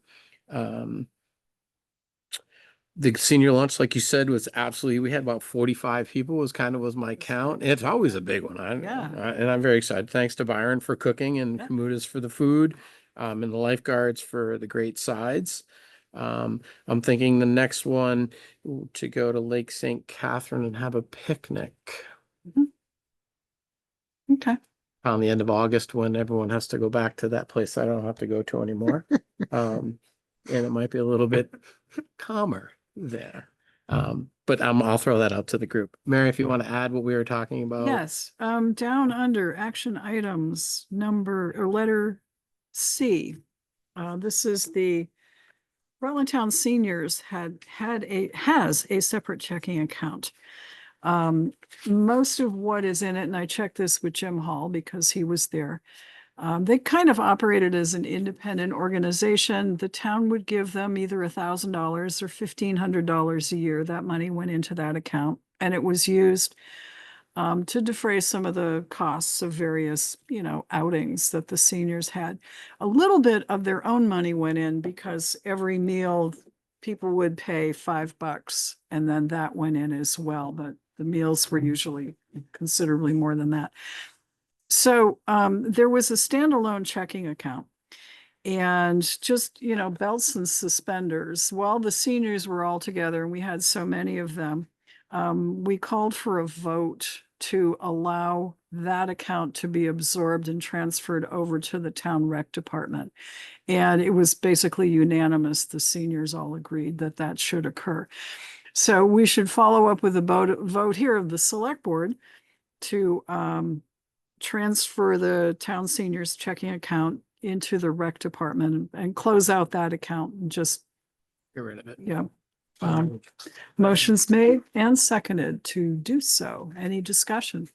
The senior lunch, like you said, was absolutely, we had about 45 people was my count. It's always a big one. Yeah. And I'm very excited. Thanks to Byron for cooking and Yeah. Kamutas for the food, and the lifeguards for the great sides. I'm thinking the next one to go to Lake St. Catherine and have a picnic Okay. on the end of August when everyone has to go back to that place I don't have to go to anymore. And it might be a little bit calmer there. But I'll throw that out to the group. Mary, if you want to add what we were talking about. Yes, down under action items, letter C. This is the Rutland Town Seniors has a separate checking account. Most of what is in it, and I checked this with Jim Hall because he was there. They kind of operated as an independent organization. The town would give them either $1,000 or $1,500 a year. That money went into that account and it was used to defray some of the costs of various, outings that the seniors had. A little bit of their own money went in because every meal people would pay $5 and then that went in as well. But the meals were usually considerably more than that. So there was a standalone checking account and just, belts and suspenders. While the seniors were all together and we had so many of them, we called for a vote to allow that account to be absorbed and transferred over to the town rec department. And it was basically unanimous. The seniors all agreed that that should occur. So we should follow up with a vote here of the select board to transfer the town seniors checking account into the rec department and close out that account and just, Get rid of it. yeah. Motion's made and seconded to do so. Any discussion?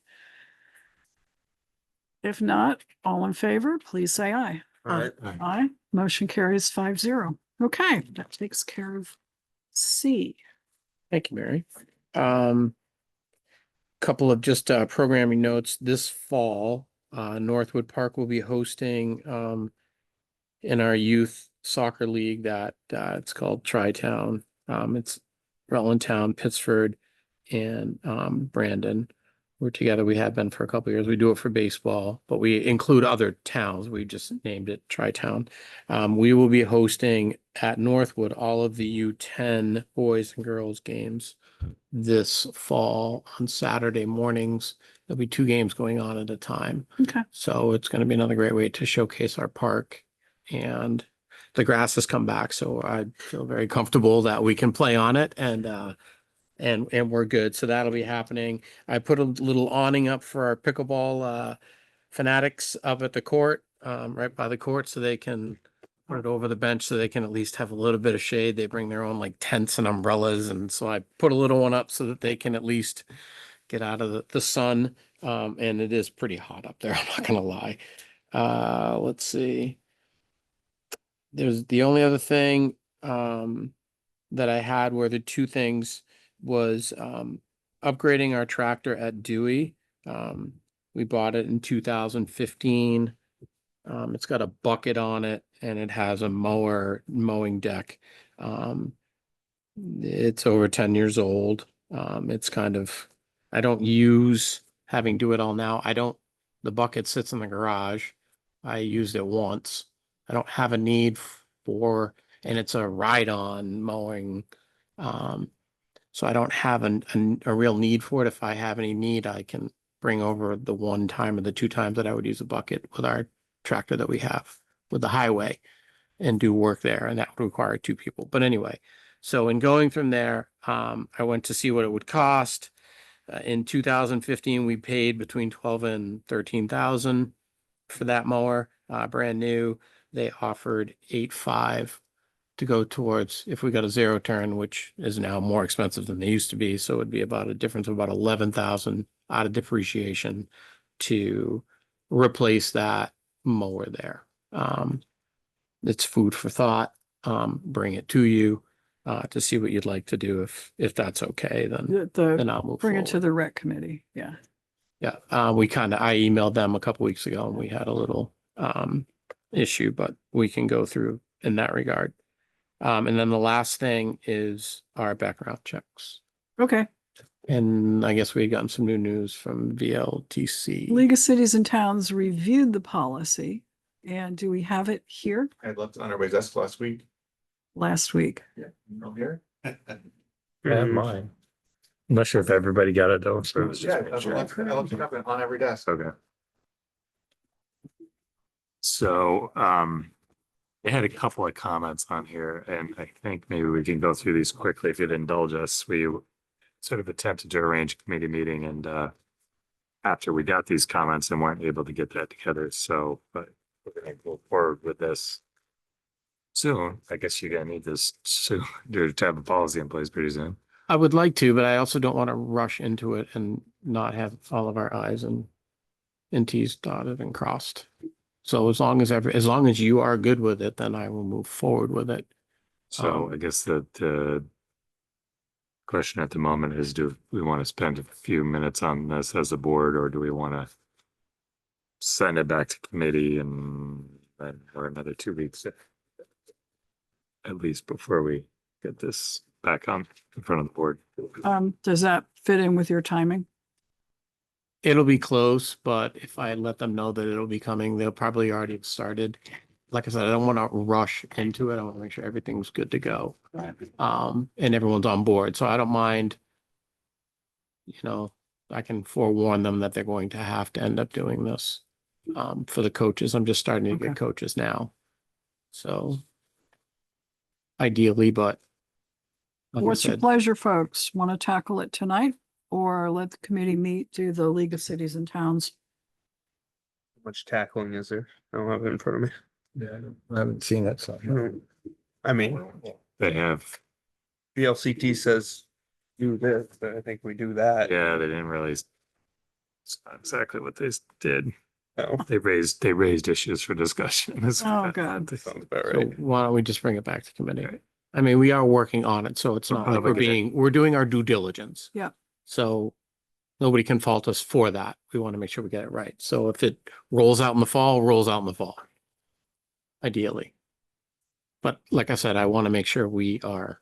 If not, all in favor, please say aye. Alright. Aye. Motion carries 5-0. Okay, that takes care of C. Thank you, Mary. Couple of just programming notes. This fall, Northwood Park will be hosting in our youth soccer league that it's called Tri-Town. It's Rutland Town, Pittsford, and Brandon. We're together. We have been for a couple of years. We do it for baseball, but we include other towns. We just named it Tri-Town. We will be hosting at Northwood all of the U10 boys and girls games this fall on Saturday mornings. There'll be 2 games going on at a time. Okay. So it's going to be another great way to showcase our park. And the grass has come back, so I feel very comfortable that we can play on it and we're good. So that'll be happening. I put a little awning up for our pickleball fanatics up at the court, right by the court, so they can put it over the bench so they can at least have a little bit of shade. They bring their own like tents and umbrellas, and so I put a little one up so that they can at least get out of the sun. And it is pretty hot up there, I'm not gonna lie. Let's see. There's the only other thing that I had were the 2 things was upgrading our tractor at Dewey. We bought it in 2015. It's got a bucket on it and it has a mowing deck. It's over 10 years old. It's kind of, I don't use having do it all now. The bucket sits in the garage. I used it once. I don't have a need for, and it's a ride-on mowing. So I don't have a real need for it. If I have any need, I can bring over the 1 time or the 2 times that I would use a bucket with our tractor that we have with the highway and do work there. And that would require 2 people. But anyway, so in going from there, I went to see what it would cost. In 2015, we paid between 12 and 13,000 for that mower, brand new. They offered 8.5 to go towards if we got a 0 turn, which is now more expensive than they used to be. So it'd be about a difference of about 11,000 out of depreciation to replace that mower there. It's food for thought. Bring it to you to see what you'd like to do. If that's okay, then I'll move Bring forward. it to the rec committee. Yeah. Yeah, I emailed them a couple weeks ago and we had a little issue, but we can go through in that regard. And then the last thing is our background checks. Okay. And I guess we had gotten some new news from VLTC. League of Cities and Towns reviewed the policy. And do we have it here? I left it on our way desk last week. Last week. Yeah, from here. Yeah, mine. I'm not sure if everybody got it though. So it was just Yeah, making I sure. left it up on every desk. Okay. So, they had a couple of comments on here, and I think maybe we can go through these quickly if you'd indulge us. We sort of attempted to arrange a committee meeting, and after we got these comments and weren't able to get that together, so but we're gonna go forward with this soon. I guess you're gonna need this soon to have a policy in place pretty soon. I would like to, but I also don't want to rush into it and not have all of our I's and T's dotted and crossed. So as long as you are good with it, then I will move forward with it. So I guess the question at the moment is, do we want to spend a few minutes on this as a board, or do we want to send it back to committee and then or another 2 weeks at least before we get this back on in front of the board? Does that fit in with your timing? It'll be close, but if I let them know that it'll be coming, they'll probably already have started. Like I said, I don't want to rush into it. I want to make sure everything's good to go. And everyone's on board. So I don't mind, I can forewarn them that they're going to have to end up doing this. For the coaches, I'm just starting to get coaches now. So ideally, but like I What's your said, pleasure, folks? Want to tackle it tonight or let the committee meet, do the League of Cities and Towns? How much tackling is there? I don't have it in front of me. Yeah, I haven't seen it, so. I mean, They have, VLCT says do this, but I think we do that. yeah, they didn't really. It's not exactly what they did. No, They raised issues for discussion. Oh, God. sounds about so right. why don't we just bring it back to committee? Right. I mean, we are working on it, so it's not like Public we're doing our due diligence. Yeah. So nobody can fault us for that. We want to make sure we get it right. So if it rolls out in the fall, rolls out in the fall. Ideally. But like I said, I want to make sure we are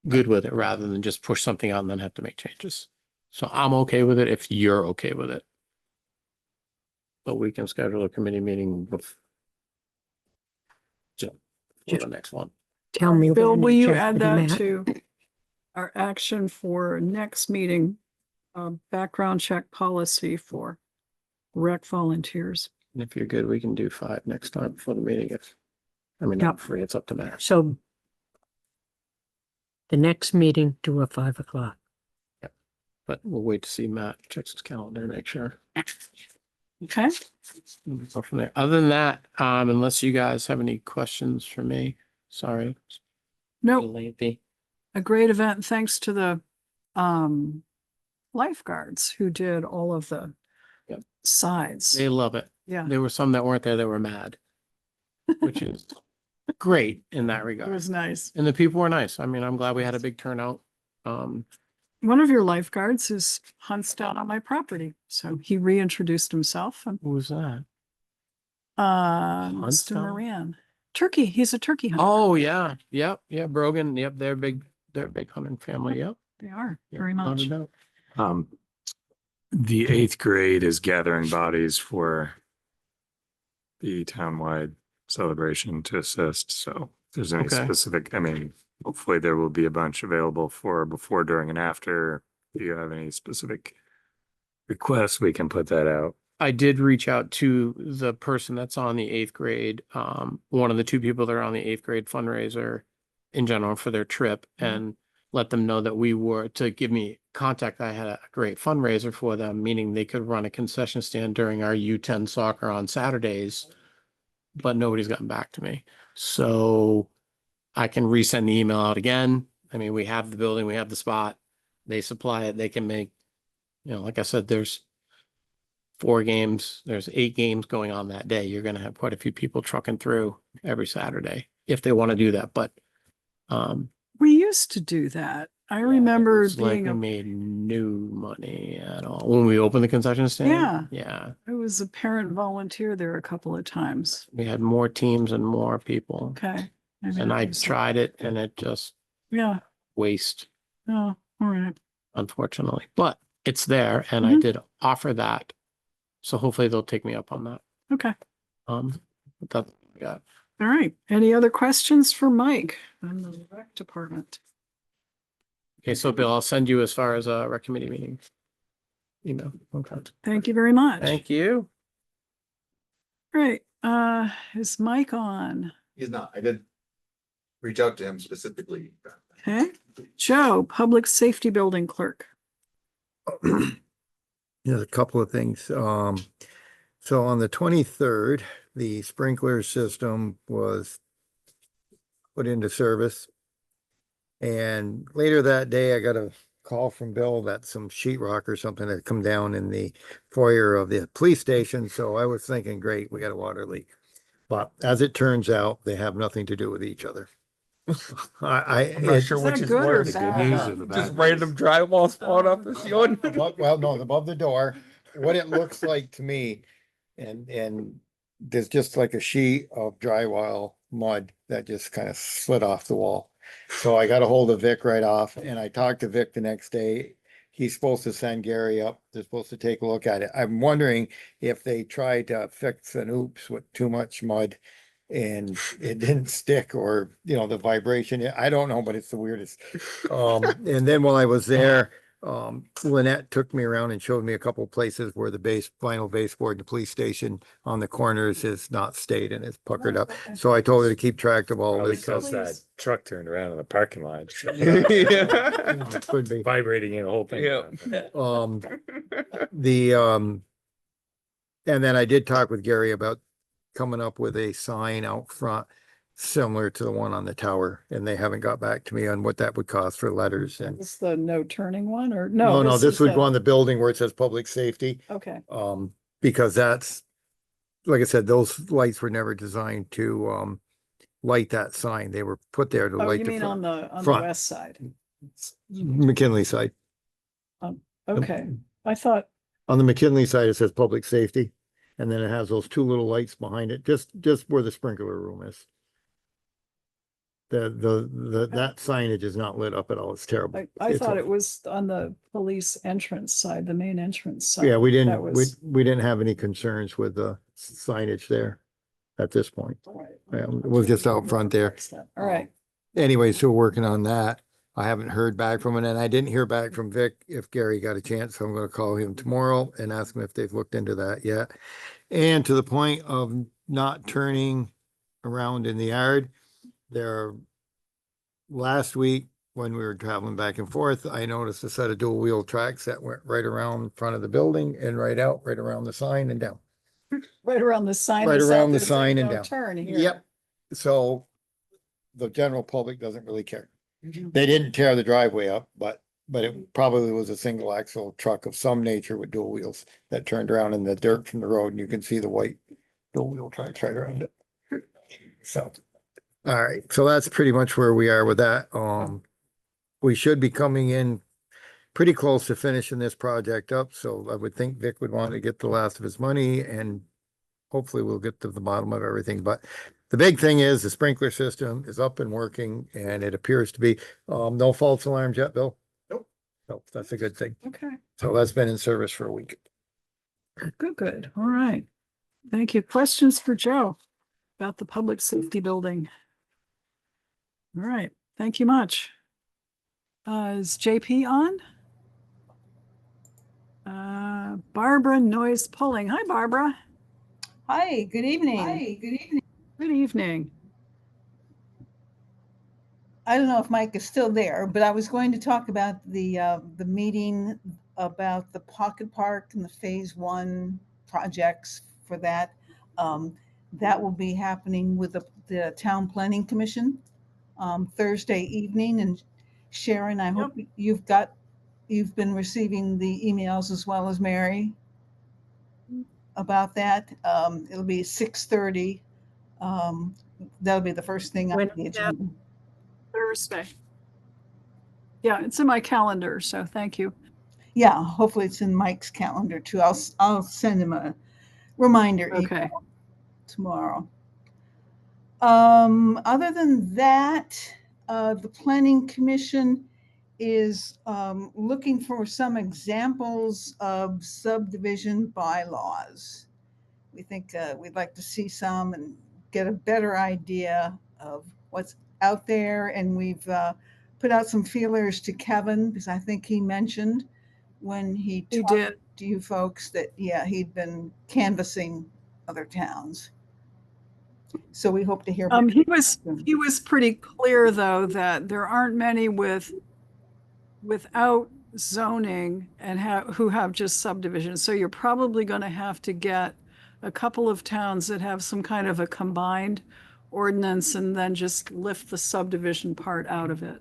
good with it rather than just push something out and then have to make changes. So I'm okay with it if you're okay with it. But we can schedule a committee meeting for the next one. Tell me. Bill, when will and you check add with that Matt. to our action for next meeting? Background check policy for rec volunteers. And if you're good, we can do 5 next time for the meeting. I mean, Yep. not free, it's up to Matt. So the next meeting do a 5 o'clock. But we'll wait to see Matt checks his calendar and make sure. Okay, We'll go from there. Other than that, unless you guys have any questions for me, sorry. no, Lengthy. a great event. And thanks to the lifeguards who did all of the Yep. sides. They love it. Yeah, There were some that weren't there that were mad, which is great in that it regard. was nice. And the people were nice. I mean, I'm glad we had a big turnout. One of your lifeguards is hunts down on my property, so he reintroduced himself and Who was that? Mr. down? Moran. Turkey, he's a turkey hunter. Oh, yeah. Yep. Yeah. Brogan. Yep. They're a big hunting family. Yep. They are, Yep, very without a much. doubt. The 8th grade is gathering bodies for the townwide celebration to assist. So if there's any Okay. specific, I mean, hopefully there will be a bunch available for before, during, and after. If you have any specific requests, we can put that out. I did reach out to the person that's on the 8th grade, one of the 2 people that are on the 8th grade fundraiser in general for their trip, and let them know that we were to give me contact. I had a great fundraiser for them, meaning they could run a concession stand during our U10 soccer on Saturdays, but nobody's gotten back to me. So I can resend the email out again. I mean, we have the building, we have the spot, they supply it, they can make, like I said, there's 4 games, there's 8 games going on that day. You're going to have quite a few people trucking through every Saturday if they want to do that. But We used to do that. I remember it's like being, we a- made no money at all when we opened the concession stand. Yeah. Yeah. I was a parent volunteer there a couple of times. We had more teams and more people. Okay. Maybe And that I was- tried it and it just Yeah, waste, oh, all right. unfortunately. But it's there and I Mhm. did offer that. So hopefully they'll take me up on that. Okay, But that's what I got. all right. Any other questions for Mike on the rec department? Okay, so Bill, I'll send you as far as a rec committee meeting. Email. Okay. Thank you very much. Thank you. Right, is Mike on? He's not. I did reach out to him specifically. Okay, Joe, Public Safety Building Clerk. There's a couple of things. So on the 23rd, the sprinkler system was put into service. And later that day, I got a call from Bill that some sheetrock or something had come down in the foyer of the police station. So I was thinking, great, we got a water leak. But as it turns out, they have nothing to do with each other. I'm not sure Is which that is good or worse. bad? Just random drywall falling off the ceiling. Well, no, above the door, what it looks like to me, and there's just like a sheet of drywall mud that just kind of slid off the wall. So I got a hold of Vic right off, and I talked to Vic the next day. He's supposed to send Gary up. They're supposed to take a look at it. I'm wondering if they tried to fix an oops with too much mud and it didn't stick, or, the vibration. I don't know, but it's the weirdest. And then while I was there, Lynette took me around and showed me a couple of places where the vinyl baseboard in the police station on the corners is not stayed and it's puckered up. So I told her to keep track of all Probably this. because that Please. truck turned around in the parking lot. Could be. Vibrating in the whole thing. Yeah. And then I did talk with Gary about coming up with a sign out front similar to the one on the tower, and they haven't got back to me on what that would cost for letters and. Is this the no turning one or No, no? this is would go on the building where it says public safety, Okay, because that's, like I said, those lights were never designed to, light that sign. They were put there to oh, light you the mean on front, the front. west side? McKinley side. Okay, I thought, On the McKinley side, it says public safety, and then it has those two little lights behind it, just where the sprinkler room is. That signage is not lit up at all. It's terrible. I It's thought all- it was on the police entrance side, the main entrance side. Yeah, we That didn't, was- we didn't have any concerns with the signage there at this point. All right. Yeah, it was just out front there. All right, Anyway, so working on that. I haven't heard back from him, and I didn't hear back from Vic if Gary got a chance, so I'm gonna call him tomorrow and ask him if they've looked into that yet. And to the point of not turning around in the yard, there, last week, when we were traveling back and forth, I noticed a set of dual wheel tracks that went right around in front of the building and right out, right around the sign and down. right around the sign. Right that's out around the there saying sign and no down. Turn here. Yep. So the general public doesn't really care. They didn't tear the driveway up, but it probably was a single axle truck of some nature with dual wheels that turned around in the dirt from the road, and you can see the white dual wheel tracks right around it. So, all right, so that's pretty much where we are with that. We should be coming in pretty close to finishing this project up, so I would think Vic would want to get the last of his money, and hopefully we'll get to the bottom of everything, but the big thing is the sprinkler system is up and working, and it appears to be, no false alarms yet, Bill? Nope. So that's a good thing. Okay, So that's been in service for a week. good. All right. Thank you. Questions for Joe about the public safety building? All right, thank you much. Is JP on? Barbara Noise Pulling. Hi, Barbara. Hi, good evening. Hi, good evening. Good evening. I don't know if Mike is still there, but I was going to talk about the meeting about the pocket park and the phase 1 projects for that. That will be happening with the Town Planning Commission Thursday evening. And Sharon, I hope you've been receiving the emails as well as Mary about that. It'll be 6:30. That'll be the first thing on When- the agenda. Thursday. Yeah, it's in my calendar, so thank you. Yeah, hopefully it's in Mike's calendar too. I'll send him a reminder Okay. email tomorrow. Other than that, the Planning Commission is looking for some examples of subdivision bylaws. We think we'd like to see some and get a better idea of what's out there. And we've put out some feelers to Kevin, because I think he mentioned when he He talked did. to you folks that, yeah, he'd been canvassing other towns. So we hope to hear. back He from him. was pretty clear, though, that there aren't many without zoning and who have just subdivisions. So you're probably going to have to get a couple of towns that have some kind of a combined ordinance and then just lift the subdivision part out of it.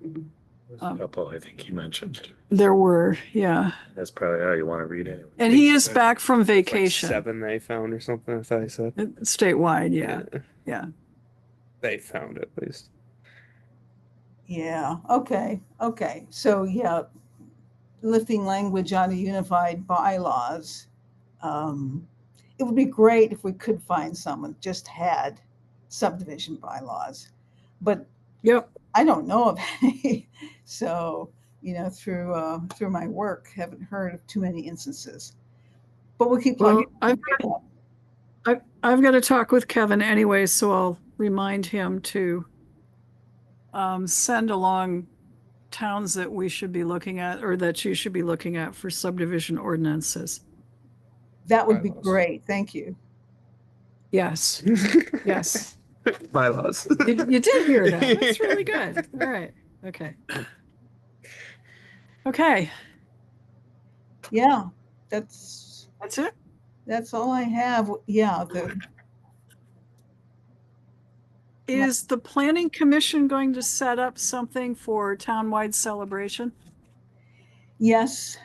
There's a couple, I think you mentioned. There were, yeah. That's probably how you want to read it. And he is back from It's like vacation. 7 they found or something, I thought I said. Statewide, yeah, yeah. They found at least. Yeah, okay. So yeah, lifting language out of unified bylaws. It would be great if we could find someone just had subdivision bylaws, but Yep. I don't know of any. So, through my work, haven't heard of too many instances. But we'll keep Well, plugging. I've got to talk with Kevin anyway, so I'll remind him to send along towns that we should be looking at or that you should be looking at for subdivision ordinances. That would be Bylaws. great. Thank you. Yes, yes. Bylaws. You did hear that. That's really good. All right. Okay. Okay, Yeah, that's it. all I have. Yeah, Is the planning commission going to set up something for townwide celebration? yes.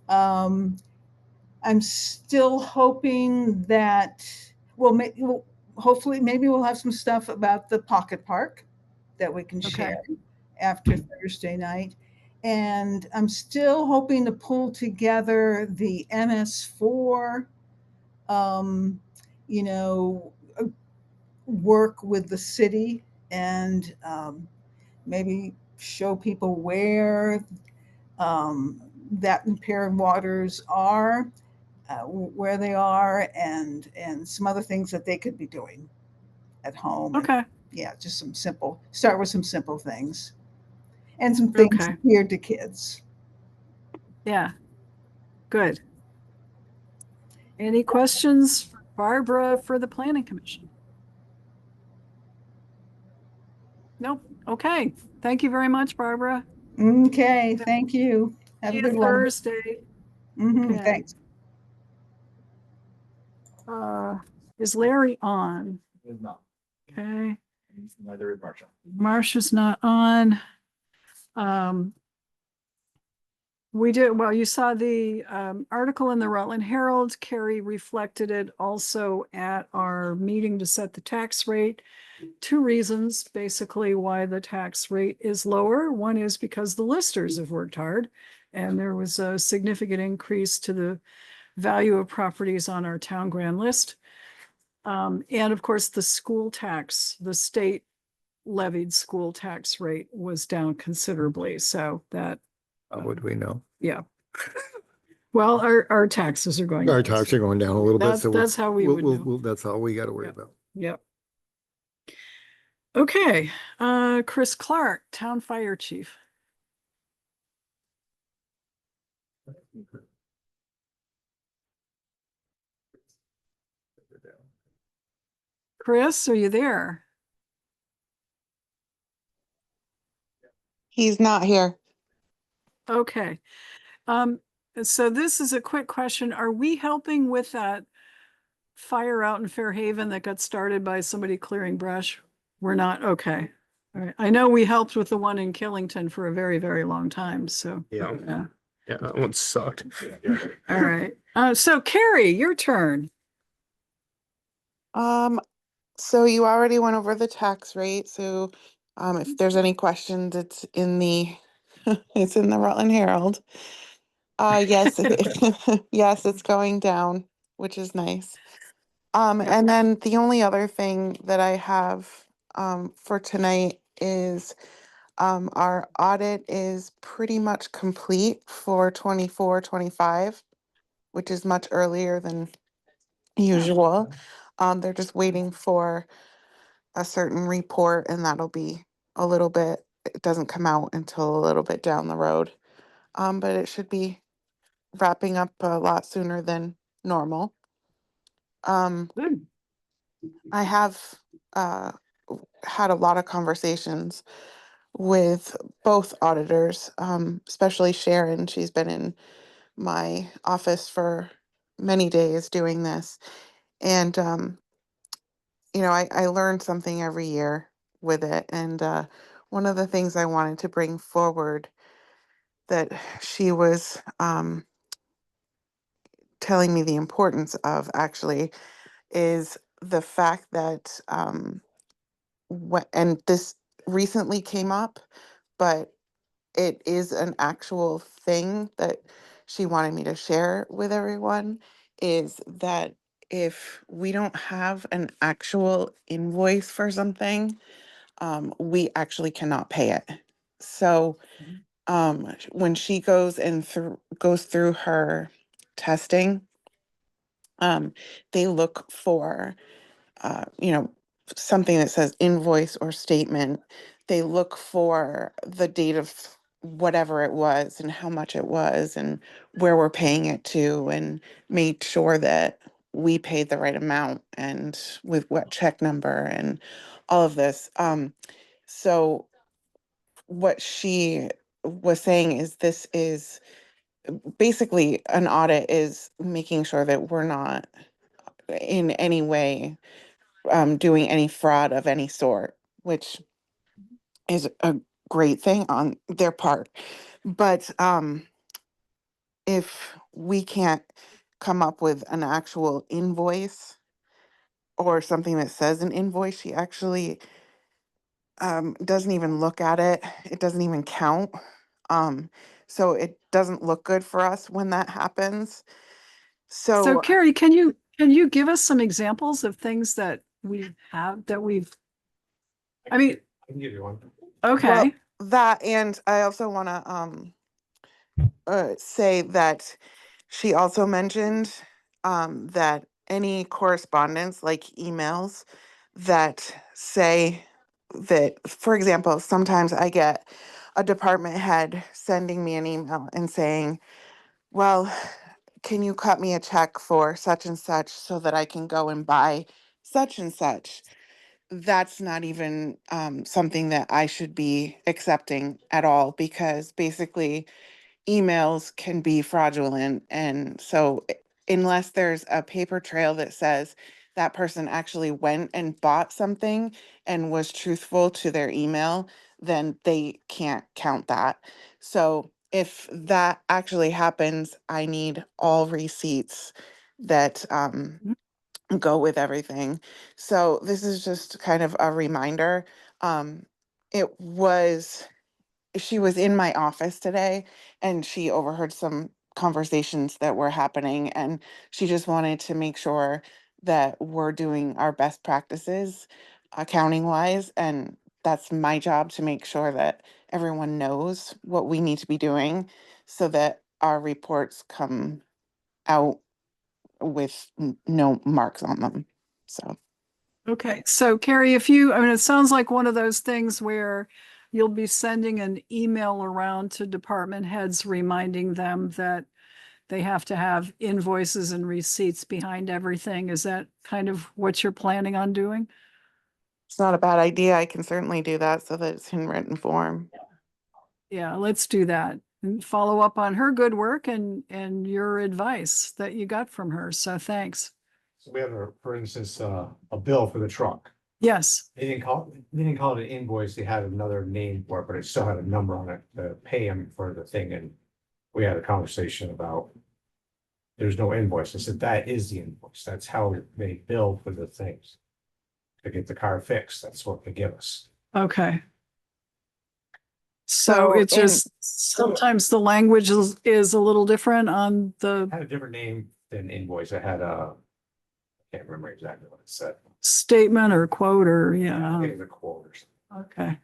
I'm still hoping that, well, hopefully, maybe we'll have some stuff about the pocket park that we can Okay. share after Thursday night. And I'm still hoping to pull together the MS4, you know, work with the city and maybe show people where that impaired waters are, where they are, and some other things that they could be doing at home. And, Okay, yeah, just start with some simple things and some things Okay. geared to kids. yeah, good. Any questions, for Barbara, for the planning commission? Nope. Okay. Thank you very much, Barbara. Okay, thank you. Have See a you good one. Thursday. Okay. Thanks. Is Larry on? Okay. Neither is Marcia. Marcia's not on. We did, well, you saw the article in the Rutland Herald. Carrie reflected it also at our meeting to set the tax rate. Two reasons basically why the tax rate is lower. One is because the listers have worked hard and there was a significant increase to the value of properties on our town grand list. And of course, the school tax, the state levied school tax rate was down considerably. So that, How would we know? yeah. Well, our taxes are going. Our down, taxes so are going down a little bit. So That's how we would know. that's all we got to worry Yeah. about. Yep. Okay, Chris Clark, Town Fire Chief. Chris, are you there? He's not here. Okay. So this is a quick question. Are we helping with that fire out in Fairhaven that got started by somebody clearing brush? We're not, okay. All right. I know we helped with the one in Killington for a very, very long time, so. Yeah. Yeah. Yeah, that one sucked. All right. So Carrie, your turn. So you already went over the tax rate, so if there's any questions, it's in the it's in the Rutland Herald. Yes, yes, it's going down, which is nice. And then the only other thing that I have for tonight is our audit is pretty much complete for 24-25, which is much earlier than usual. They're just waiting for a certain report and that'll be a little bit, it doesn't come out until a little bit down the road. But it should be wrapping up a lot sooner than normal. Good. I have had a lot of conversations with both auditors, especially Sharon. She's been in my office for many days doing this. And, you know, I learned something every year with it. And one of the things I wanted to bring forward that she was telling me the importance of actually is the fact that and this recently came up, but it is an actual thing that she wanted me to share with everyone, is that if we don't have an actual invoice for something, we actually cannot pay it. So when she goes and goes through her testing, they look for you know, something that says invoice or statement they look for the date of whatever it was and how much it was and where we're paying it to, and made sure that we paid the right amount and with what check number and all of this. So what she was saying is this is basically an audit is making sure that we're not in any way doing any fraud of any sort, which is a great thing on their part. But if we can't come up with an actual invoice or something that says an invoice, she actually doesn't even look at it. It doesn't even count. So it doesn't look good for us when that happens. So So Carrie, can you give us some examples of things that we have that we've, I mean, I can give you one. okay, well, that, and I also want to say that she also mentioned that any correspondence, like emails that say that, for example, sometimes I get a department head sending me an email and saying, well, can you cut me a check for such and such so that I can go and buy such and such? That's not even something that I should be accepting at all, because basically emails can be fraudulent. And so unless there's a paper trail that says that person actually went and bought something and was truthful to their email, then they can't count that. So if that actually happens, I need all receipts that go with everything. So this is just kind of a reminder. Um, it was she was in my office today and she overheard some conversations that were happening, and she just wanted to make sure that we're doing our best practices accounting wise, and that's my job to make sure that everyone knows what we need to be doing so that our reports come out with no marks on them. So okay. So Carrie, I mean, it sounds like one of those things where you'll be sending an email around to department heads reminding them that they have to have invoices and receipts behind everything. Is that kind of what you're planning on doing? it's not a bad idea. I can certainly do that so that it's in written form. Yeah, let's do that and follow up on her good work and your advice that you got from her. So thanks. So we have, for instance, a bill for the truck. Yes. They didn't call it an invoice. They had another name for it, but it still had a number on it to pay him for the thing. And we had a conversation about there's no invoice. I said, that is the invoice. That's how they bill for the things. To get the car fixed. That's what they give us. Okay. So it's and- just sometimes the language is a little different on the Had a different name than invoice. I had I can't remember exactly what it said. statement or quote or, I yeah. think it was a quote or something. Okay.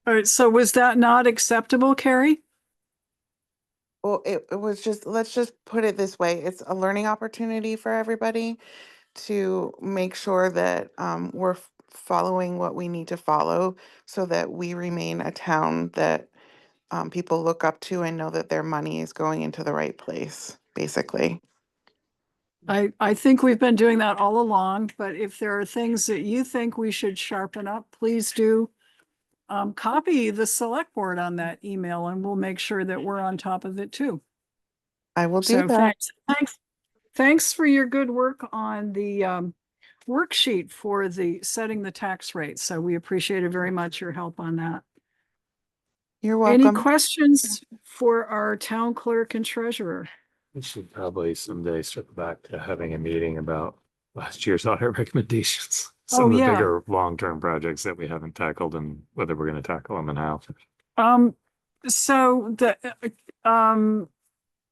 All right. So was that not acceptable, Carrie? Well, it was just, let's just put it this way. It's a learning opportunity for everybody to make sure that we're following what we need to follow so that we remain a town that people look up to and know that their money is going into the right place, basically. I think we've been doing that all along, but if there are things that you think we should sharpen up, please do copy the select board on that email and we'll make sure that we're on top of it too. I will do So that. thanks for your good work on the worksheet for the setting the tax rate. So we appreciated very much your help on that. You're Any welcome. questions for our town clerk and treasurer? We should probably someday circle back to having a meeting about last year's audit recommendations. Some Oh, of the yeah. bigger long-term projects that we haven't tackled and whether we're going to tackle them and how. So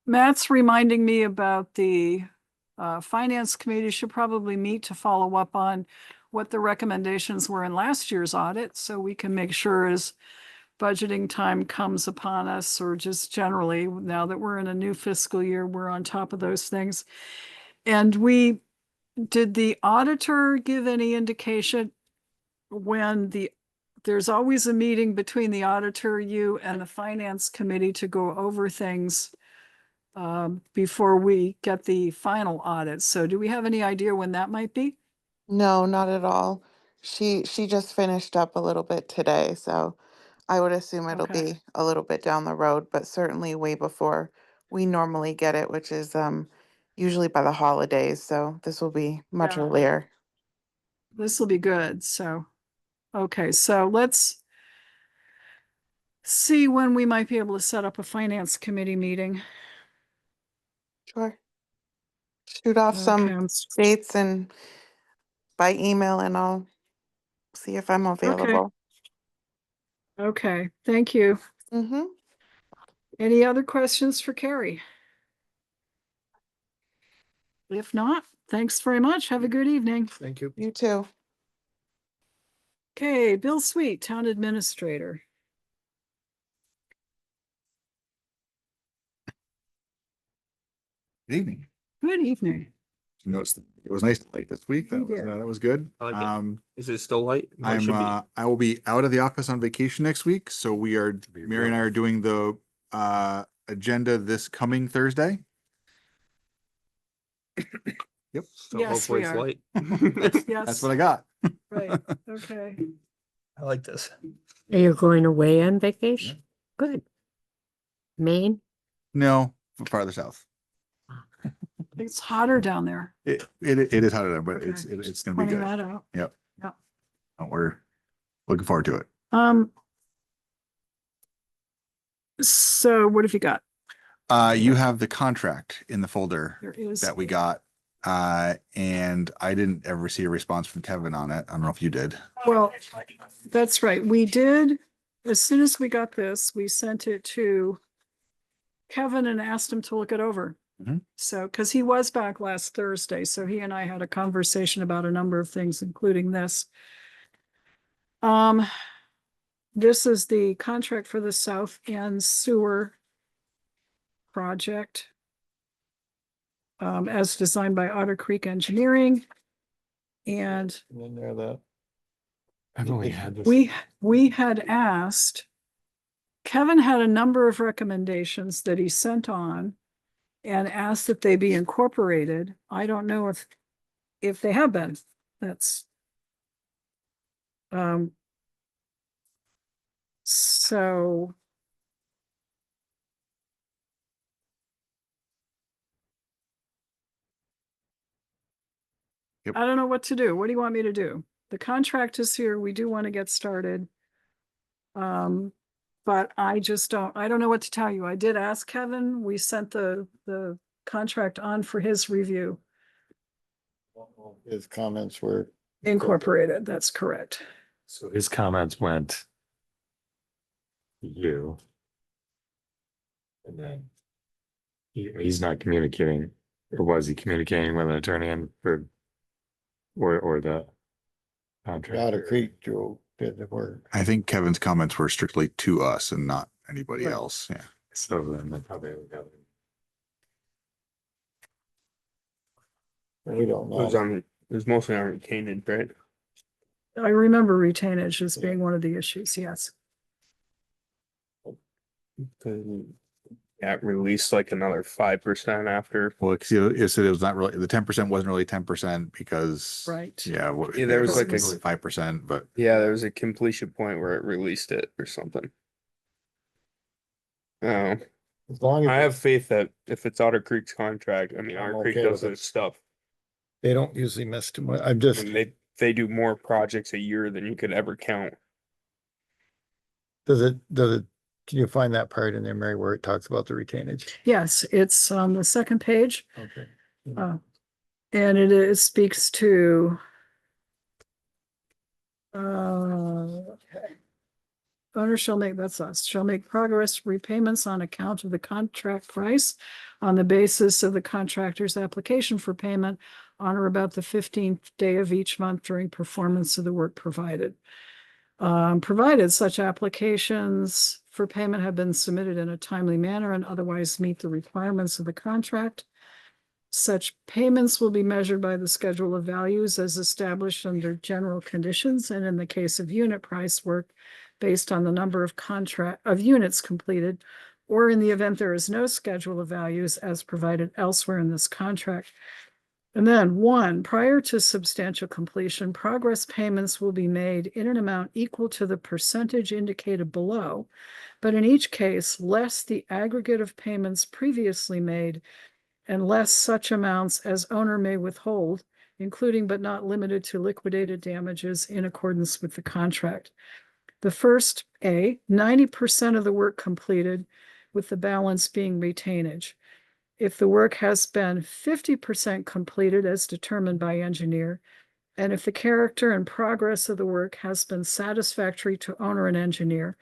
Matt's reminding me about the finance committee should probably meet to follow up on what the recommendations were in last year's audit, so we can make sure as budgeting time comes upon us, or just generally, now that we're in a new fiscal year, we're on top of those things. And did the auditor give any indication when there's always a meeting between the auditor, you and the finance committee to go over things before we get the final audit. So do we have any idea when that might be? No, not at all. She just finished up a little bit today, so I would assume it'll Okay. be a little bit down the road, but certainly way before we normally get it, which is usually by the holidays, so this will be much Yeah. earlier. This will be good. So, okay, so let's see when we might be able to set up a finance committee meeting. Sure. Shoot off Okay, some dates and by email and I'll see if I'm available. okay, thank you. Mm-hmm. Any other questions for Carrie? If not, thanks very much. Have a good evening. Thank you. You too. Okay, Bill Sweet, Town Administrator. Good evening. Good evening. Noticed it was nice late this week. You did. That was good. I like it. Is it still light? I will be out of the office on vacation next week, so Mary and I are doing the agenda this coming Thursday. Yep. So Yes, hopefully we it's are. light. Yes. That's what I got. Right, okay. I like this. Are you going away on vacation? Good. Maine? No, farther south. It's hotter down there. It is hotter there, but Okay. it's gonna be Pointing good. that out. Yep. Yeah. We're looking forward to it. So what have you got? You have the contract in the folder There is. that we got. And I didn't ever see a response from Kevin on it. I don't know if you did. Well, that's right. We did, as soon as we got this, we sent it to Kevin and asked him to look it over. Mhm. So, because he was back last Thursday, so he and I had a conversation about a number of things, including this. This is the contract for the South End Sewer project. As designed by Otter Creek Engineering. And And then there I've only had this. we had asked, Kevin had a number of recommendations that he sent on and asked that they be incorporated. I don't know if they have been. That's so Yep. I don't know what to do. What do you want me to do? The contract is here. We do want to get started. But I don't know what to tell you. I did ask Kevin. We sent the contract on for his review. his comments were Incorporated, that's correct. So his comments went to you. And then he's not communicating, or was he communicating with an attorney and for or the contract? Otter Creek did the work. I think Kevin's comments were strictly to us and not anybody Right. else. Yeah. So then they probably would have. We don't know. It was mostly on retained, right? I remember retainage as being one of the issues, yes. Got released like another 5% after. Well, it said it was not really, the 10% wasn't really 10% because. Right. Yeah. Yeah, there was like a- 5%, but Yeah, there was a completion point where it released it or something. Oh, As long I as have faith that if it's Otter Creek's contract, I mean, I'm Otter Creek okay does with it. their stuff. they don't usually miss too much. I'm just, And they do more projects a year than you could ever count. does it, can you find that part in there, Mary, where it talks about the retainage? Yes, it's on the second page. Okay. And it speaks to okay. Owner shall make, that's us, shall make progress repayments on account of the contract price on the basis of the contractor's application for payment on or about the 15th day of each month during performance of the work provided. Provided such applications for payment have been submitted in a timely manner and otherwise meet the requirements of the contract. Such payments will be measured by the schedule of values as established under general conditions, and in the case of unit price work, based on the number of units completed, or in the event there is no schedule of values as provided elsewhere in this contract. And then 1, prior to substantial completion, progress payments will be made in an amount equal to the percentage indicated below, but in each case, less the aggregate of payments previously made and less such amounts as owner may withhold, including but not limited to liquidated damages in accordance with the contract. The first, 90% of the work completed, with the balance being retainage. If the work has been 50% completed as determined by engineer, and if the character and progress of the work has been satisfactory to owner and engineer,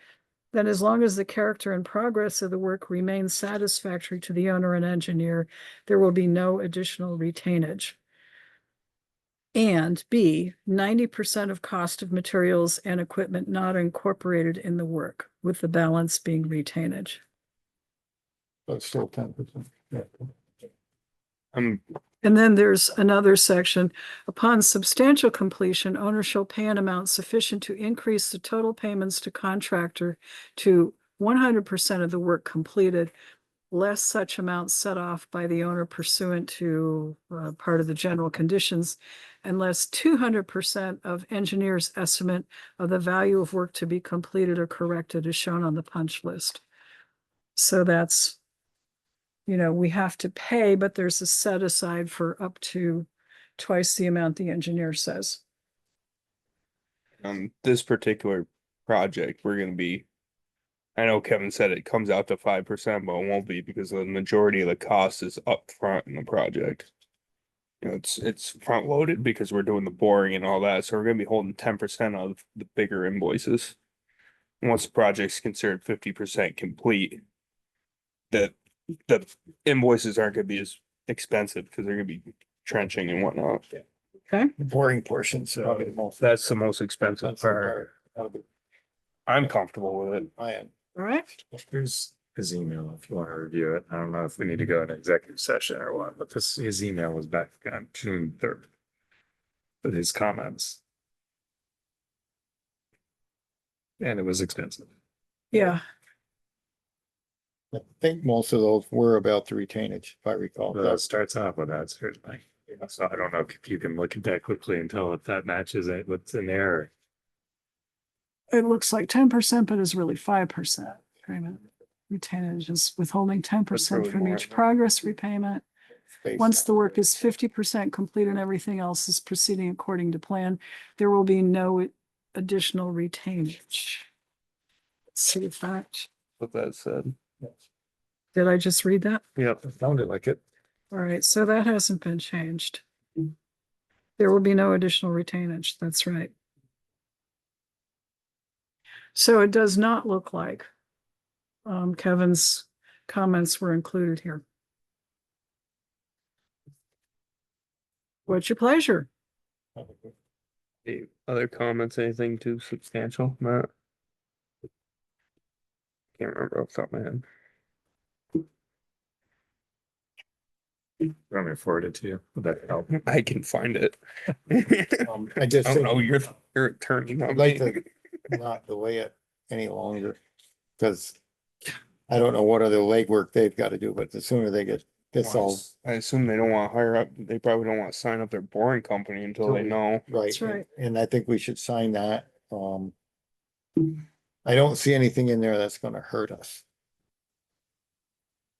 then as long as the character and progress of the work remains satisfactory to the owner and engineer, there will be no additional retainage. And B, 90% of cost of materials and equipment not incorporated in the work, with the balance being retainage. But still 10%. Um, And then there's another section. Upon substantial completion, owner shall pay an amount sufficient to increase the total payments to contractor to 100% of the work completed, less such amounts set off by the owner pursuant to part of the general conditions, and less 200% of engineer's estimate of the value of work to be completed or corrected as shown on the punch list. So that's, we have to pay, but there's a set aside for up to twice the amount the engineer says. This particular project, we're gonna be, I know Kevin said it comes out to 5%, but it won't be because the majority of the cost is up front in the project. It's front loaded because we're doing the boring and all that, so we're gonna be holding 10% of the bigger invoices. Once the project's considered 50% complete, the invoices aren't gonna be as expensive because they're gonna be trenching and whatnot. Okay. The boring portion's probably the most. That's the most expensive That's the part. part. I'm comfortable with it. I am. All right. Here's his email if you want to review it. I don't know if we need to go in executive session or what, but his email was back on June 3rd. With his comments. And it was expensive. Yeah. I think most of those were about the retainage, if I recall. Well, that starts off with that, certainly. So I don't know if you can look at that quickly and tell if that matches it, what's in there. It looks like 10%, but is really 5%. Retainage is withholding 10% really from more. each progress repayment. Based Once the work is 50% complete and everything else is proceeding according to plan, there will be no additional retainage. Let's see if that, What that said. did I just read that? Yep. It sounded like it. All right, so that hasn't been changed. There will be no additional retainage, that's right. So it does not look like Kevin's comments were included here. What's your pleasure? Any other comments, anything too substantial, Matt? Can't remember off the top of my head. Want me to forward it to you? Would that help? I can find it. I just I don't think know, you're attorney. not I'd like me. to not delay it any longer. Cause I don't know what other legwork they've got to do, but the sooner they get this all I assume they don't want to hire up, they probably don't want to sign up their boring company until they know. right. That's right. And I think we should sign that. I don't see anything in there that's gonna hurt us.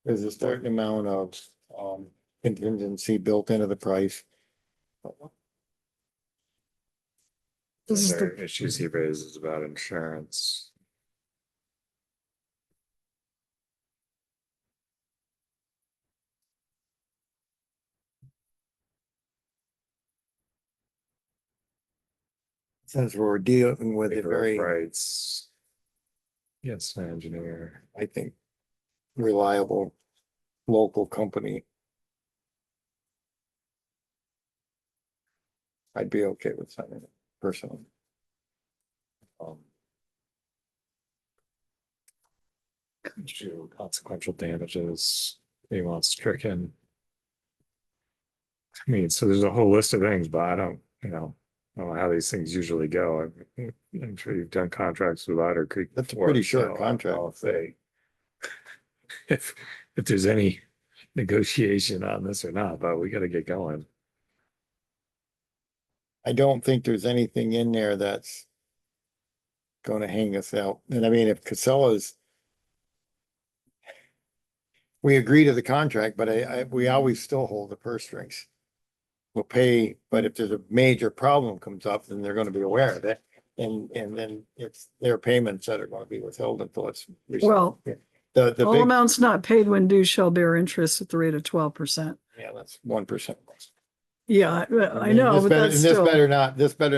There's a certain amount of contingency built into the price. This is There the, are issues he raises about insurance. Since we're dealing with a Labor very, rights. a very, Rights. Yes, engineer. I think, reliable local company. I'd be okay with signing it personally. Consequential damages. He wants stricken. I mean, so there's a whole list of things, but I don't know how these things usually go. I'm sure you've done contracts with Otter Creek. That's a before, pretty short so I don't contract. know if there's any negotiation on this or not, but we gotta get going. I don't think there's anything in there that's gonna hang us out. And I mean, if Casella's we agree to the contract, but we always still hold the purse strings. We'll pay, but if there's a major problem comes up, then they're gonna be aware of it. And then it's their payments that are gonna be withheld until it's. Well, The all big, amounts not paid when due shall bear interest at the rate of 12%. yeah, that's 1%. Yeah, I know, but that's This still, better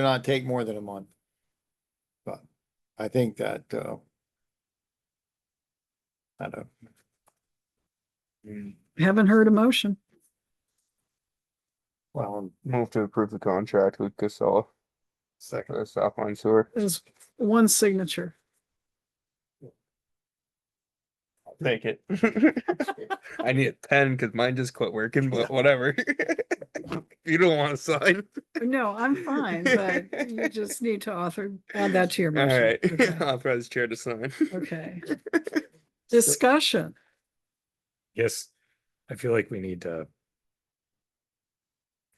not take more than a month. But I think that, I don't. haven't heard a motion. Well, move to approve the contract with Casella. Second. For the South Line Sewer. There's one signature. Take it. I need a pen because mine just quit working, but whatever. You don't want to sign. No, I'm fine, but you just need to add that to your All motion. right, Okay. authorize chair to sign. Okay. Discussion. Yes, I feel like we need to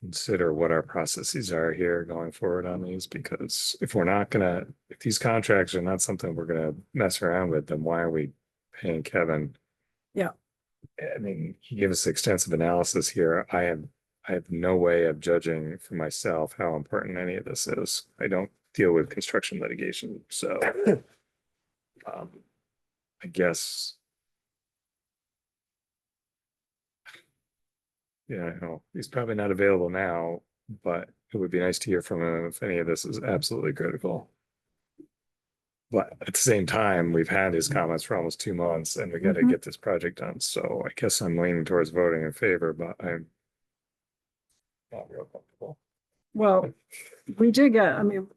consider what our processes are here going forward on these, because if these contracts are not something we're gonna mess around with, then why are we paying Kevin? Yeah. I mean, he gave us extensive analysis here. I have no way of judging for myself how important any of this is. I don't deal with construction litigation, so I guess. Yeah, I know he's probably not available now, but it would be nice to hear from him if any of this is absolutely critical. But at the same time, we've had his comments for almost 2 months and we gotta Mhm. get this project done. So I guess I'm leaning towards voting in favor, but I'm not real comfortable. Well, we did get, I mean,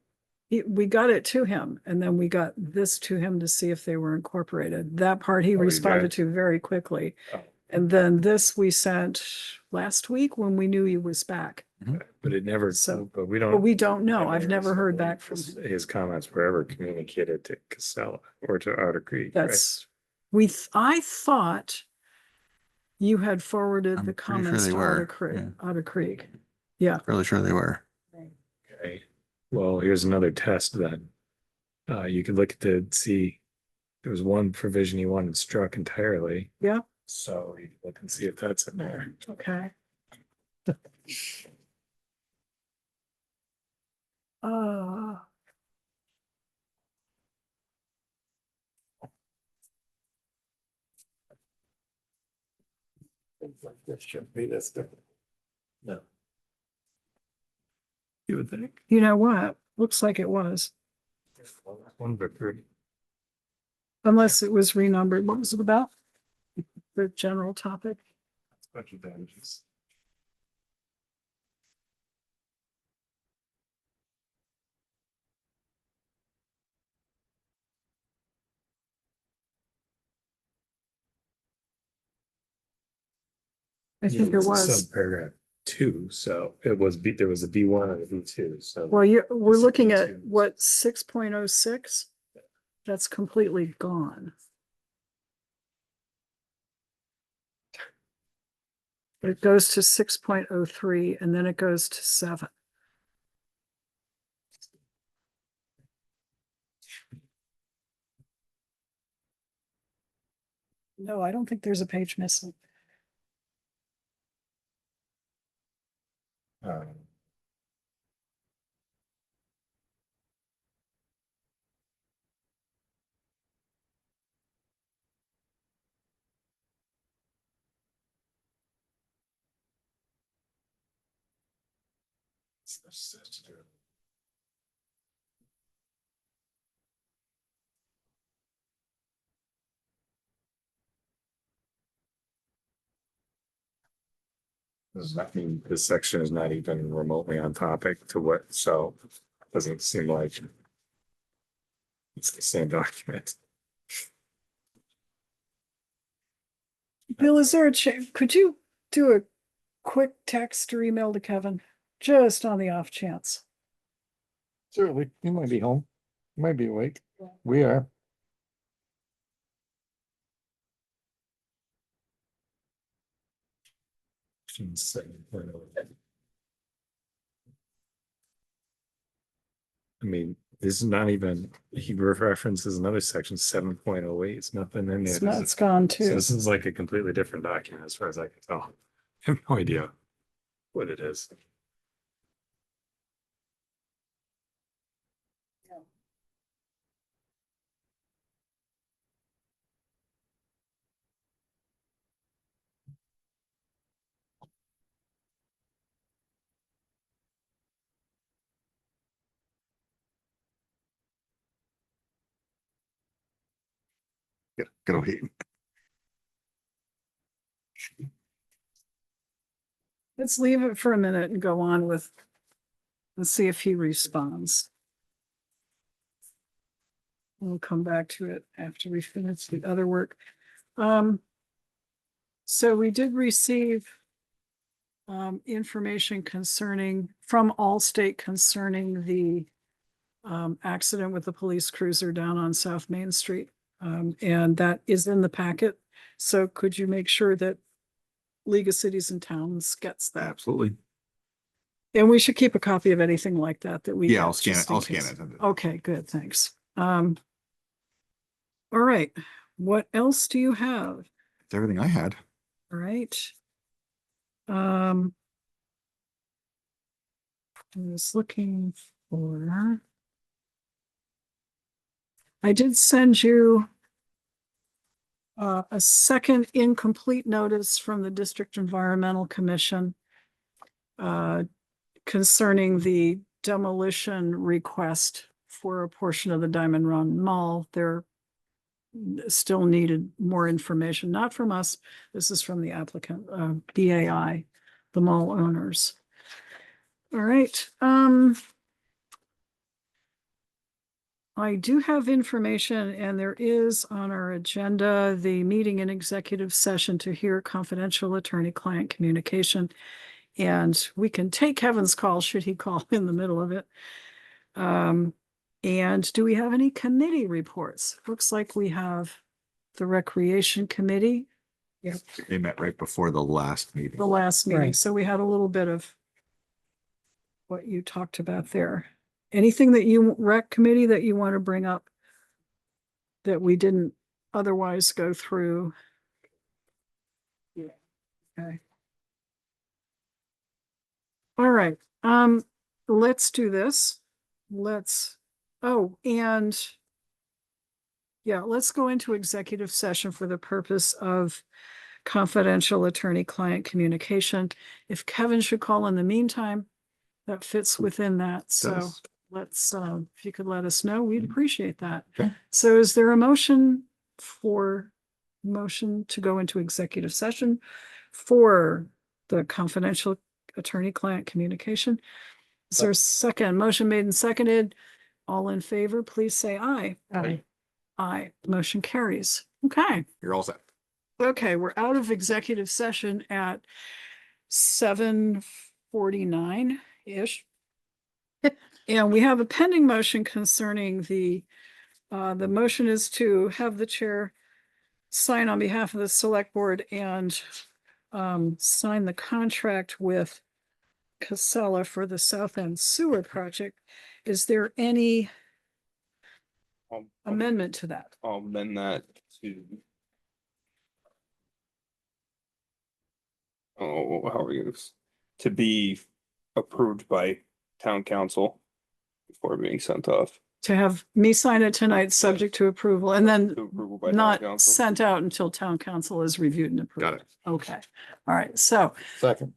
we got it to him and then we got this to him to see if they were incorporated. That part he you responded did? to very quickly. Oh. And then this we sent last week when we knew he was back. But it never, So- but we But don't. we don't know. I've never heard back from him. His comments were ever communicated to Casella or to Otter Creek, right? That's, I thought you had forwarded the comments to Otter Creek. Yeah. Fairly sure they were. Okay, well, here's another test then. You could look at see, there was one provision he wanted struck entirely. Yeah. So you can look and see if that's in there. Okay. This shouldn't be this different. No. You would think. You know what? Looks like it was, One victory. unless it was renumbered. What was it about? The general topic? Budget damages. I think it was. Subparagraph 2, so it was there was a B1 and a B2, so. Well, we're It's looking B2. at what, 6.06? That's completely gone. It goes to 6.03 and then it goes to 7. No, I don't think there's a page missing. I mean, this section is not even remotely on topic to what, so it doesn't seem like it's the same document. Bill, is there could you do a quick text or email to Kevin, just on the off chance? Certainly, you might be home, you might be awake. We are. I mean, this is not even, he references another section, 7.08. It's nothing in there. It's not, it's gone So too. this is like a completely different document as far as I can tell. I have no idea what it is. Get away. Let's leave it for a minute and go on with, let's see if he responds. We'll come back to it after we finish the other work. So we did receive information concerning, from Allstate concerning the accident with the police cruiser down on South Main Street. And that is in the packet. So could you make sure that League of Cities and Towns gets that? Absolutely. And we should keep a copy of anything like that that we. Yeah, get, I'll scan it. just in I'll scan case. it. Okay, good, thanks. All right, what else do you have? It's everything I had. All right. I was looking for. I did send you a second incomplete notice from the District Environmental Commission concerning the demolition request for a portion of the Diamond Run Mall. There still needed more information, not from us. This is from the applicant, BAI, the mall owners. All right. I do have information, and there is on our agenda the meeting in executive session to hear confidential attorney-client communication. And we can take Kevin's call should he call in the middle of it. And do we have any committee reports? Looks like we have the Recreation Committee. Yep. They met right before the last meeting. The last meeting. Right. So we had a little bit of what you talked about there. Anything that you, Rec Committee, that you want to bring up that we didn't otherwise go through? Yeah. Okay. All right. Let's do this. Let's let's go into executive session for the purpose of confidential attorney-client communication. If Kevin should call in the meantime, that fits within that. So Does. let's, if you could let us know, we'd appreciate that. Okay. So is there a motion to go into executive session for the confidential attorney-client communication? Is there a second? Motion made and seconded. All in favor, please say aye. Aye. Aye. Motion carries. Okay. You're all set. Okay, we're out of executive session at 7:49-ish. And we have a pending motion concerning the motion is to have the chair sign on behalf of the select board and sign the contract with Casella for the South End Sewer Project. Is there any amendment to that? I'll amend that to. Oh, how are we gonna, to be approved by town council before being sent off. To have me sign it tonight, subject to approval, and then To approval by town not council. sent out until town council is reviewed and approved. Got it. Okay, all right, so Second.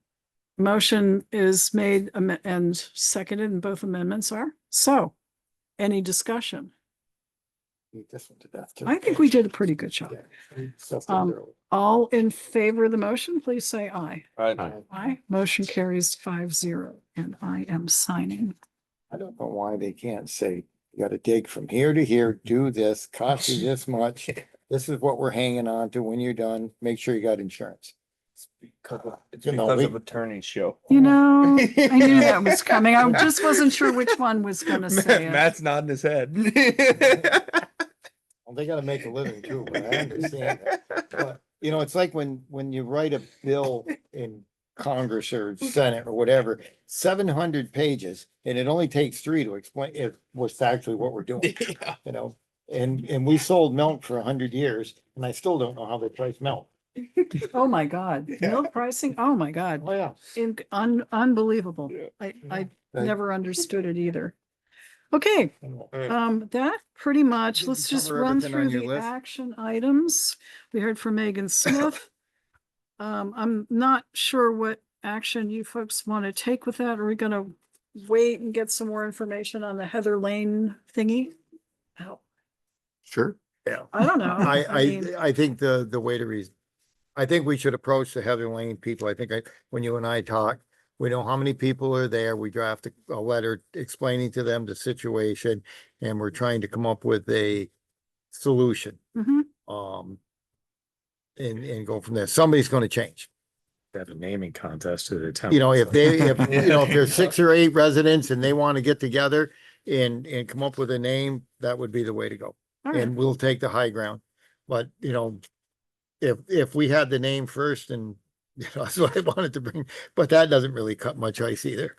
motion is made and seconded, and both amendments are. So, any discussion? Beat this one to death, too. I think we did a pretty good job. All in favor of the motion, please say aye. Right. Aye. Motion carries 5-0, and I am signing. I don't know why they can't say, you gotta dig from here to here, do this, cost you this much. This is what we're hanging on to when you're done. Make sure you got insurance. It's You know, because we- of attorney's show. You know, I knew that was coming. I just wasn't sure which one was gonna say it. Matt's nodding his head. Well, they gotta make a living too, but I understand that. But, you know, it's like when you write a bill in Congress or Senate or whatever, 700 pages, and it only takes 3 to explain it was actually what we're doing, you know? And we sold milk for 100 years, and I still don't know how they price milk. Oh, my God. Milk pricing? Oh, my God. Oh, yeah. Unbelievable. Yeah. I Right. never understood it either. Okay, that pretty much, Did let's you just cover run everything through on your the list? action items. We heard from Megan Smith. I'm not sure what action you folks want to take with that. Are we gonna wait and get some more information on the Heather Lane thingy? Oh, Sure. Yeah. I don't know. mean, I think the way to I think we should approach the Heather Lane people. I think when you and I talk, we know how many people are there. We draft a letter explaining to them the situation, and we're trying to come up with a solution. mhm. And go from there. Somebody's gonna change. Have a naming contest to the town. You know, if there's 6 or 8 residents and they want to get together and come up with a name, that would be the way to go. All right. And we'll take the high ground. But, you know, if we had the name first, and you know, that's what I wanted to bring, but that doesn't really cut much ice either.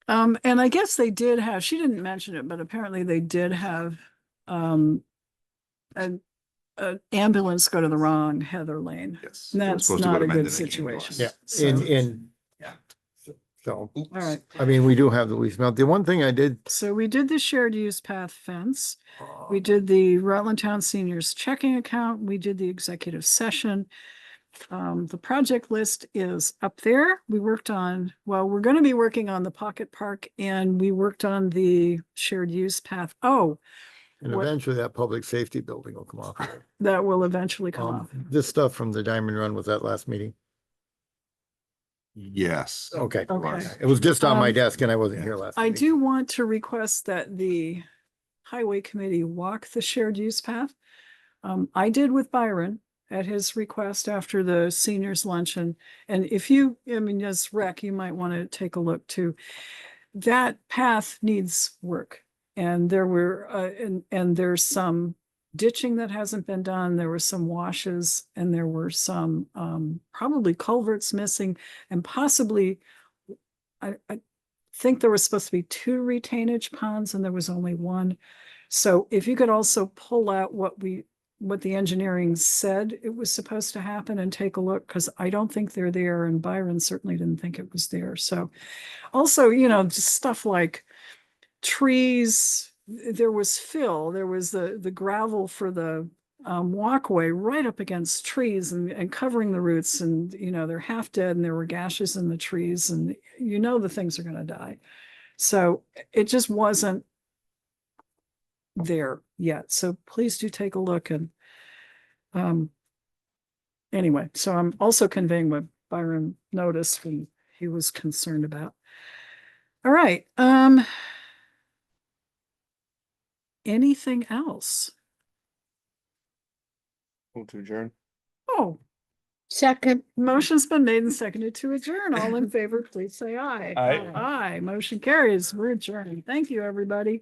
And I guess they did have, she didn't mention it, but apparently they did have, an ambulance go to the wrong Heather Lane. Yes. And It was that's supposed to not go a to good Mendon, it came to us. situation. Yeah, So- and Yeah. so, All right. I mean, we do have the lease. Now, the one thing I did, So we did the shared use path fence. We did the Rutland Town Seniors checking account. We did the executive session. The project list is up there. We worked on, well, we're going to be working on the pocket park, and we worked on the shared use path. Oh, and what- eventually that public safety building will come off. that will eventually come off. This stuff from the Diamond Run was that last meeting. Yes. Okay. Okay. It was just on my Um, desk and I wasn't here last. I meeting. do want to request that the highway committee walk the shared use path. I did with Byron at his request after the seniors luncheon. And if you, I mean, as rec, you might want to take a look too. That path needs work. And there were, and there's some ditching that hasn't been done. There were some washes, and there were some, probably culverts missing, and possibly, I think there was supposed to be 2 retainage ponds and there was only 1. So if you could also pull out what the engineering said it was supposed to happen and take a look, because I don't think they're there, and Byron certainly didn't think it was there. So also, you know, just stuff like trees, there was fill, there was the gravel for the walkway right up against trees and covering the roots, and you know, they're half dead and there were gashes in the trees, and you know the things are going to die. So it just wasn't there yet. So please do take a look. And anyway, so I'm also conveying what Byron noticed and he was concerned about. All right. Anything else? Move to adjourn. Oh, Second. motion's been made and seconded to adjourn. All in favor, please say aye. Aye. Aye, motion carries. We're adjourned. Thank you, everybody.